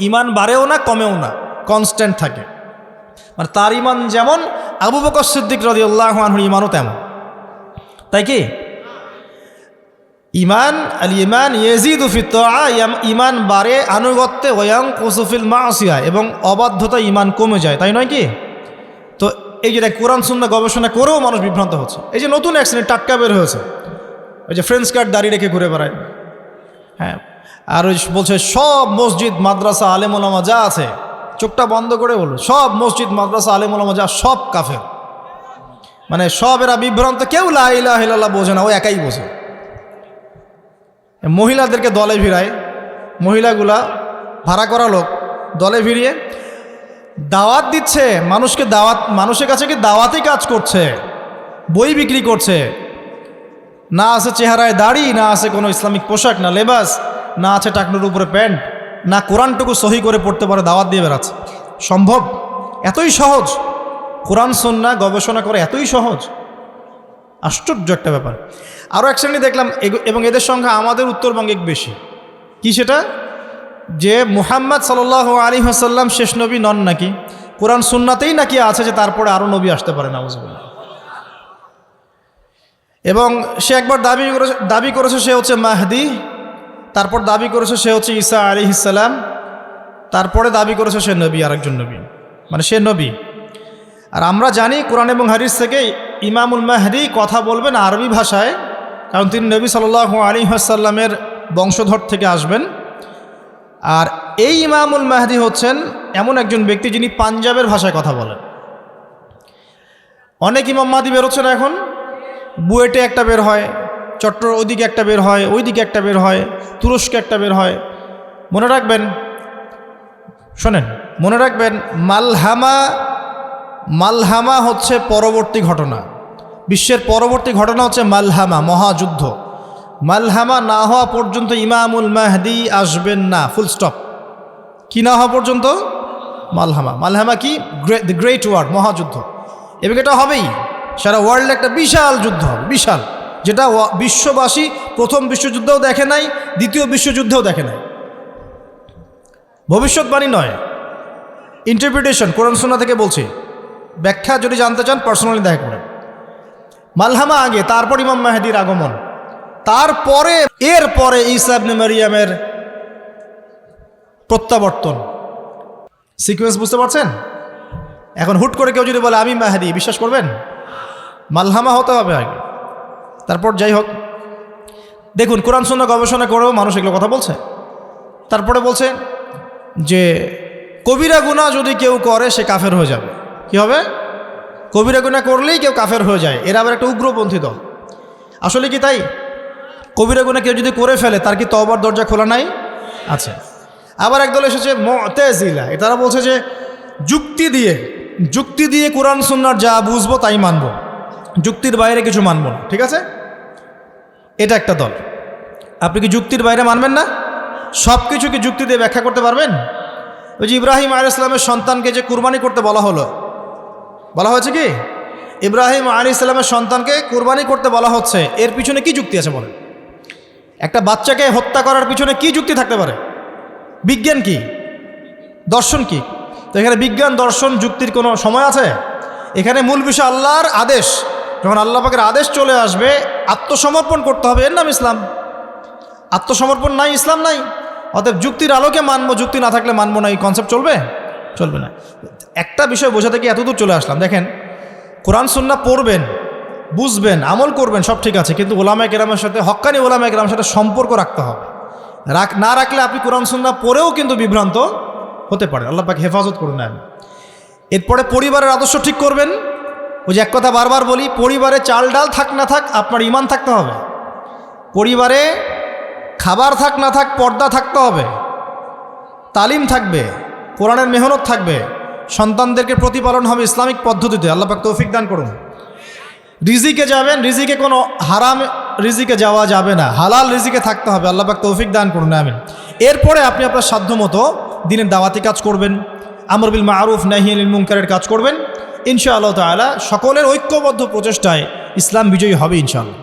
ইমান বাড়েও না কমেও না, কনস্ট্যান্ট থাকে। মানে তার ইমান যেমন, আবু বকর সিদ্দিক রাদিয়াল্লাহু আনহুর ইমানও তেমন। তাই কি? ইমান, আল ইমান ইয়াজিদু ফিত তাআ, ইমান বাড়ে আনুগত্যে, ওয়ায়ানকুসু ফিল মাসিয়া, এবং অবাধ্যতা ইমান কমে যায়। তাই নয় কি? তো এই যে কোরআন সুন্নাহ গবেষণা করেও মানুষ বিভ্রান্ত হচ্ছে। এই যে নতুন এক শ্রেণী টাটকা বের হয়েছে, ওই যে ফ্রেঞ্চ কার্ড দাঁড়িয়ে রেখে ঘুরে বেড়ায়। হ্যাঁ, আর ওই বলছে সব মসজিদ মাদ্রাসা আলেম ওলামা যা আছে, চোখটা বন্ধ করে বলল সব মসজিদ মাদ্রাসা আলেম ওলামা যা সব কাফের। মানে সব এরা বিভ্রান্ত, কেউ লা ইলাহা ইল্লাল্লাহ বোঝে না, ও একাই বোঝে। মহিলাদেরকে দলে ভিড়ায়, মহিলাগুলা ভাড়া করা লোক দলে ভিড়িয়ে দাওয়াত দিচ্ছে মানুষকে, দাওয়াত, মানুষের কাছে কি দাওয়াতই কাজ করছে, বই বিক্রি করছে। না আছে চেহারায় দাড়ি, না আছে কোনো ইসলামিক পোশাক, না লেবাস, না আছে টাকনুর উপরে প্যান্ট, না কোরআনটুকু সহি করে পড়তে পারে, দাওয়াত দিয়ে বেড়াচ্ছে। সম্ভব? এতই সহজ? কোরআন সুন্নাহ গবেষণা করে এতই সহজ? আশ্চর্য একটা ব্যাপার। আরও এক শ্রেণী দেখলাম, এবং এদের সংখ্যা আমাদের উত্তরবঙ্গে বেশি। কি সেটা? যে মুহাম্মদ সাল্লাল্লাহু আলাইহি ওয়াসাল্লাম শেষ নবী নন নাকি, কোরআন সুন্নাতেই নাকি আছে যে তারপরে আরও নবী আসতে পারে, নাউজুবিল্লাহ। এবং সে একবার দাবি করেছে সে হচ্ছে মাহদি, তারপর দাবি করেছে সে হচ্ছে ঈসা আলাইহিস সালাম, তারপরে দাবি করেছে সে নবী, আরেকজন নবী, মানে সে নবী। আর আমরা জানি কোরআন এবং হাদিস থেকে ইমামুল মাহদি কথা বলবেন আরবি ভাষায়, কারণ তিনি নবী সাল্লাল্লাহু আলাইহি ওয়াসাল্লামের বংশধর থেকে আসবেন। আর এই ইমামুল মাহদি হচ্ছেন এমন একজন ব্যক্তি যিনি পাঞ্জাবের ভাষায় কথা বলেন। অনেক ইমাম মাহদি বেরোচ্ছে না এখন, বুয়েটে একটা বের হয়, চট্টর ওইদিকে একটা বের হয়, ওইদিকে একটা বের হয়, তুরস্কে একটা বের হয়। মনে রাখবেন, শোনেন, মনে রাখবেন, মালহামা হচ্ছে পরবর্তী ঘটনা। বিশ্বের পরবর্তী ঘটনা হচ্ছে মালহামা, মহাযুদ্ধ। মালহামা না হওয়া পর্যন্ত ইমামুল মাহদি আসবেন না, ফুল স্টপ। কি না হওয়া পর্যন্ত? মালহামা। মালহামা কি? দ্য গ্রেট ওয়ার, মহাযুদ্ধ। এবং এটা হবেই, সারা ওয়ার্ল্ডে একটা বিশাল যুদ্ধ হবে, বিশাল, যেটা বিশ্ববাসী প্রথম বিশ্বযুদ্ধেও দেখে নাই, দ্বিতীয় বিশ্বযুদ্ধেও দেখে নাই। ভবিষ্যৎবাণী নয়, ইন্টারপ্রিটেশন, কোরআন সুন্নাহ থেকে বলছি। ব্যাখ্যা যদি জানতে চান পার্সোনালি দেখা করেন। মালহামা আগে, তারপর ইমাম মাহদির আগমন, তারপরে এরপরে ঈসা ইবনে মারিয়ামের প্রত্যাবর্তন। সিকোয়েন্স বুঝতে পারছেন? এখন হুট করে কেউ যদি বলে আমি মাহদি, বিশ্বাস করবেন? মালহামা হতে হবে আগে, তারপর যাই হোক। দেখুন, কোরআন সুন্নাহ গবেষণা করেও মানুষ এগুলো কথা বলছে। তারপরে বলছে যে কবিরা গুনাহ যদি কেউ করে সে কাফের হয়ে যাবে। কি হবে? কবিরা গুনাহ করলেই কেউ কাফের হয়ে যায়। এরা আবার একটা উগ্রপন্থী দল। আসলে কি তাই? কবিরা গুনাহ কেউ যদি করে ফেলে তার কি তওবার দরজা খোলা নাই? আছে। আবার একদল এসেছে মুতাজিলা, তারা বলছে যে যুক্তি দিয়ে কোরআন সুন্নাহর যা বুঝবো তাই মানব, যুক্তির বাইরে কিছু মানব না। ঠিক আছে, এটা একটা দল। আপনি কি যুক্তির বাইরে মানবেন না? সব কিছু কি যুক্তি দিয়ে ব্যাখ্যা করতে পারবেন? ওই যে ইব্রাহিম আলাইহিস সালামের সন্তানকে যে কুরবানি করতে বলা হয়েছে কি? ইব্রাহিম আলাইহিস সালামের সন্তানকে কুরবানি করতে বলা হচ্ছে, এর পিছনে কি যুক্তি আছে বলেন? একটা বাচ্চাকে হত্যা করার পিছনে কি যুক্তি থাকতে পারে? বিজ্ঞান কি? দর্শন কি? তো এখানে বিজ্ঞান দর্শন যুক্তির কোনো সময় আছে? এখানে মূল বিষয় আল্লাহর আদেশ। যখন আল্লাহ পাকের আদেশ চলে আসবে, আত্মসমর্পণ করতে হবে, এর নাম ইসলাম। আত্মসমর্পণ নাই, ইসলাম নাই। অতএব যুক্তির আলোকে মানবো, যুক্তি না থাকলে মানবো না, এই কনসেপ্ট চলবে না। একটা বিষয় বোঝাতে কি এতদূর চলে আসলাম। দেখেন, কোরআন সুন্নাহ পড়বেন, বুঝবেন, আমল করবেন, সব ঠিক আছে, কিন্তু ওলামায়ে কেরামের সাথে, হক্কানি ওলামায়ে কেরামের সাথে সম্পর্ক রাখতে হবে। না রাখলে আপনি কোরআন সুন্নাহ পড়েও কিন্তু বিভ্রান্ত হতে পারে। আল্লাহ পাক হেফাজত করুন। এরপরে পরিবারের আদর্শ ঠিক করবেন। ওই যে এক কথা বারবার বলি, পরিবারে চাল ডাল থাক না থাক, আপনার ঈমান থাকতে হবে। পরিবারে খাবার থাক না থাক, পর্দা থাকতে হবে, তালিম থাকবে, কোরআনের মেহনত থাকবে, সন্তানদেরকে প্রতিপালন হবে ইসলামিক পদ্ধতিতে। আল্লাহ পাক তৌফিক দান করুন। রিজিকে যাবেন, রিজিকে কোনো হারাম রিজিকে যাওয়া যাবে না, হালাল রিজিকে থাকতে হবে। আল্লাহ পাক তৌফিক দান করুন, আমিন। এরপরে আপনি আপনার সাধ্যমতো দিনের দাওয়াতি কাজ করবেন, আমর বিল মারুফ নাহি আনিল মুনকারের কাজ করবেন। ইনশাআল্লাহ তাআলা সকলের ঐক্যবদ্ধ প্রচেষ্টায় ইসলাম বিজয়ী হবে ইনশাআল্লাহ।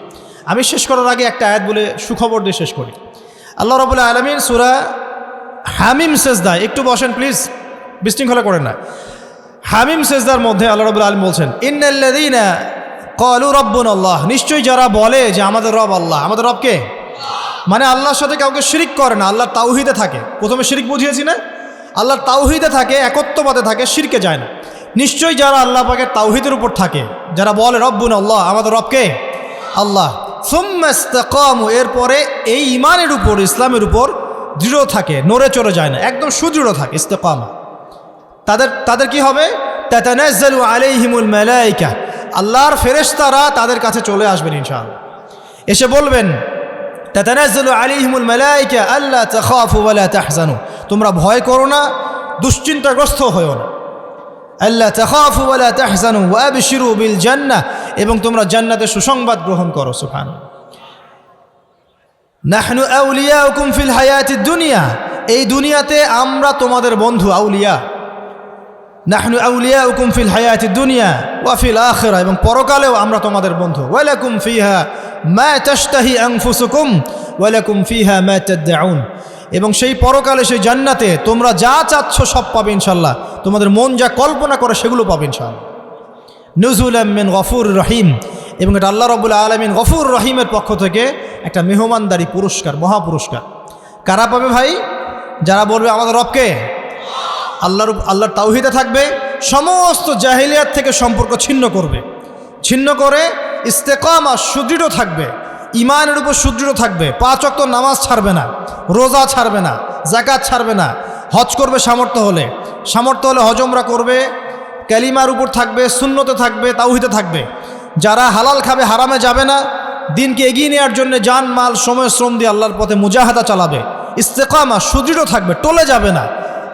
আমি শেষ করার আগে একটা আয়াত বলে সুখবর দিয়ে শেষ করি। আল্লাহ রাব্বুল আলামিন সূরা হামিম সেজদায়, একটু বসেন প্লিজ, বিশৃঙ্খলা করেন না। হামিম সেজদার মধ্যে আল্লাহ রাব্বুল আলামিন বলছেন, ইন্নাল্লাযীনা ক্বালু রাব্বুনাল্লাহ, নিশ্চয়ই যারা বলে যে আমাদের রব আল্লাহ। আমাদের রব কে? মানে আল্লাহর সাথে কাউকে শিরিক করে না, আল্লাহর তাওহীদে থাকে। প্রথমে শিরিক বুঝিয়েছি না? আল্লাহর তাওহীদে থাকে, একত্ববাদে থাকে, শিরকে যায় না। নিশ্চয়ই যারা আল্লাহ পাকের তাওহীদের উপর থাকে, যারা বলে রব্বুনাল্লাহ, আমাদের রব কে? আল্লাহ, সুম্মা ইসতাকামু, এরপরে এই ঈমানের উপর, ইসলামের উপর দৃঢ় থাকে, নড়ে চড়ে যায় না, একদম সুদৃঢ় থাকে, ইস্তেকামা। তাদের কি হবে? তাতানাজ্জালু আলাইহিমুল মালায়েকা, আল্লাহর ফেরেশতারা তাদের কাছে চলে আসবেন ইনশাআল্লাহ, এসে বলবেন, তাতানাজ্জালু আলাইহিমুল মালায়েকা আল্লা তাখাফু ওয়া লা তাহজানু, তোমরা ভয় করো না, দুশ্চিন্তাগ্রস্ত হয়ো না। আল্লা তাখাফু ওয়া লা তাহজানু ওয়া আবশিরু বিল জান্নাহ, এবং তোমরা জান্নাতের সুসংবাদ গ্রহণ করো। সুবহানাল্লাহ। নাহনু আউলিয়াউকুম ফিল হায়াতিদ দুনিয়া, এই দুনিয়াতে আমরা তোমাদের বন্ধু, আউলিয়া। নাহনু আউলিয়াউকুম ফিল হায়াতিদ দুনিয়া ওয়া ফিল আখিরা, এবং পরকালেও আমরা তোমাদের বন্ধু। ওয়ালাকুম ফিহা মা তাশতাহি আনফুসুকুম ওয়ালাকুম ফিহা মা তাদউন, এবং সেই পরকালে, সেই জান্নাতে তোমরা যা চাচ্ছ সব পাবে ইনশাআল্লাহ, তোমাদের মন যা কল্পনা করে সেগুলো পাবে ইনশাআল্লাহ। নুজুলাম মিন গফুর রহিম, এবং এটা আল্লাহ রাব্বুল আলামিন গফুর রহিমের পক্ষ থেকে একটা মেহমানদারি পুরস্কার, মহাপুরস্কার। কারা পাবে ভাই? যারা বলবে আমাদের রবকে, আল্লাহর তাওহীদে থাকবে, সমস্ত জাহিলিয়াত থেকে সম্পর্ক ছিন্ন করবে, ছিন্ন করে ইস্তেকামা, সুদৃঢ় থাকবে, ঈমানের উপর সুদৃঢ় থাকবে, 5 ওয়াক্ত নামাজ ছাড়বে না, রোজা ছাড়বে না, যাকাত ছাড়বে না, হজ করবে সামর্থ্য হলে হজ উমরা করবে, কালিমার উপর থাকবে, সুন্নতে থাকবে, তাওহীদে থাকবে। যারা হালাল খাবে, হারামে যাবে না, দিনকে এগিয়ে নেওয়ার জন্য জান মাল সময় শ্রম দিয়ে আল্লাহর পথে মুজাহাদা চালাবে, ইস্তেকামা, সুদৃঢ় থাকবে, টলে যাবে না।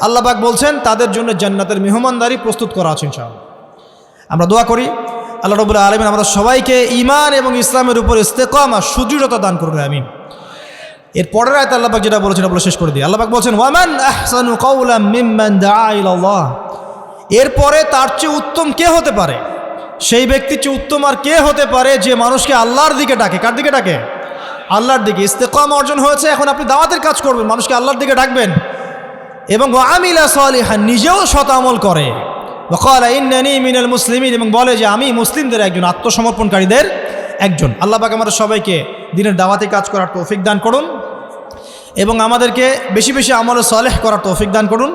আল্লাহ পাক বলছেন তাদের জন্য জান্নাতের মেহমানদারি প্রস্তুত করা আছে ইনশাআল্লাহ। আমরা দোয়া করি আল্লাহ রাব্বুল আলামিন আমাদের সবাইকে ঈমান এবং ইসলামের উপর ইস্তেকামা সুদৃঢ়তা দান করুন, আমিন। এর পরের আয়াতে আল্লাহ পাক যেটা বলেছেন বলে শেষ করে দিই। আল্লাহ পাক বলছেন ওয়ামান আহসানু কাওলাম মিম্মান দাআ ইলাল্লাহ, এরপরে তার চেয়ে উত্তম কে হতে পারে, সেই ব্যক্তির চেয়ে উত্তম আর কে হতে পারে যে মানুষকে আল্লাহর দিকে ডাকে। কার দিকে ডাকে? আল্লাহর দিকে। ইস্তেকামা অর্জন হয়েছে, এখন আপনি দাওয়াতের কাজ করবেন, মানুষকে আল্লাহর দিকে ডাকবেন এবং ওয়া আমিলা সালিহান, নিজেও সৎ আমল করে। ওয়া ক্বালা ইন্নানী মিনাল মুসলিমিন, এবং বলে যে আমি মুসলিমদের একজন, আত্মসমর্পণকারীদের একজন। আল্লাহ পাক আমাদের সবাইকে দিনের দাওয়াতে কাজ করার তৌফিক দান করুন এবং আমাদেরকে বেশি বেশি আমলে সালেহ করার তৌফিক দান করুন।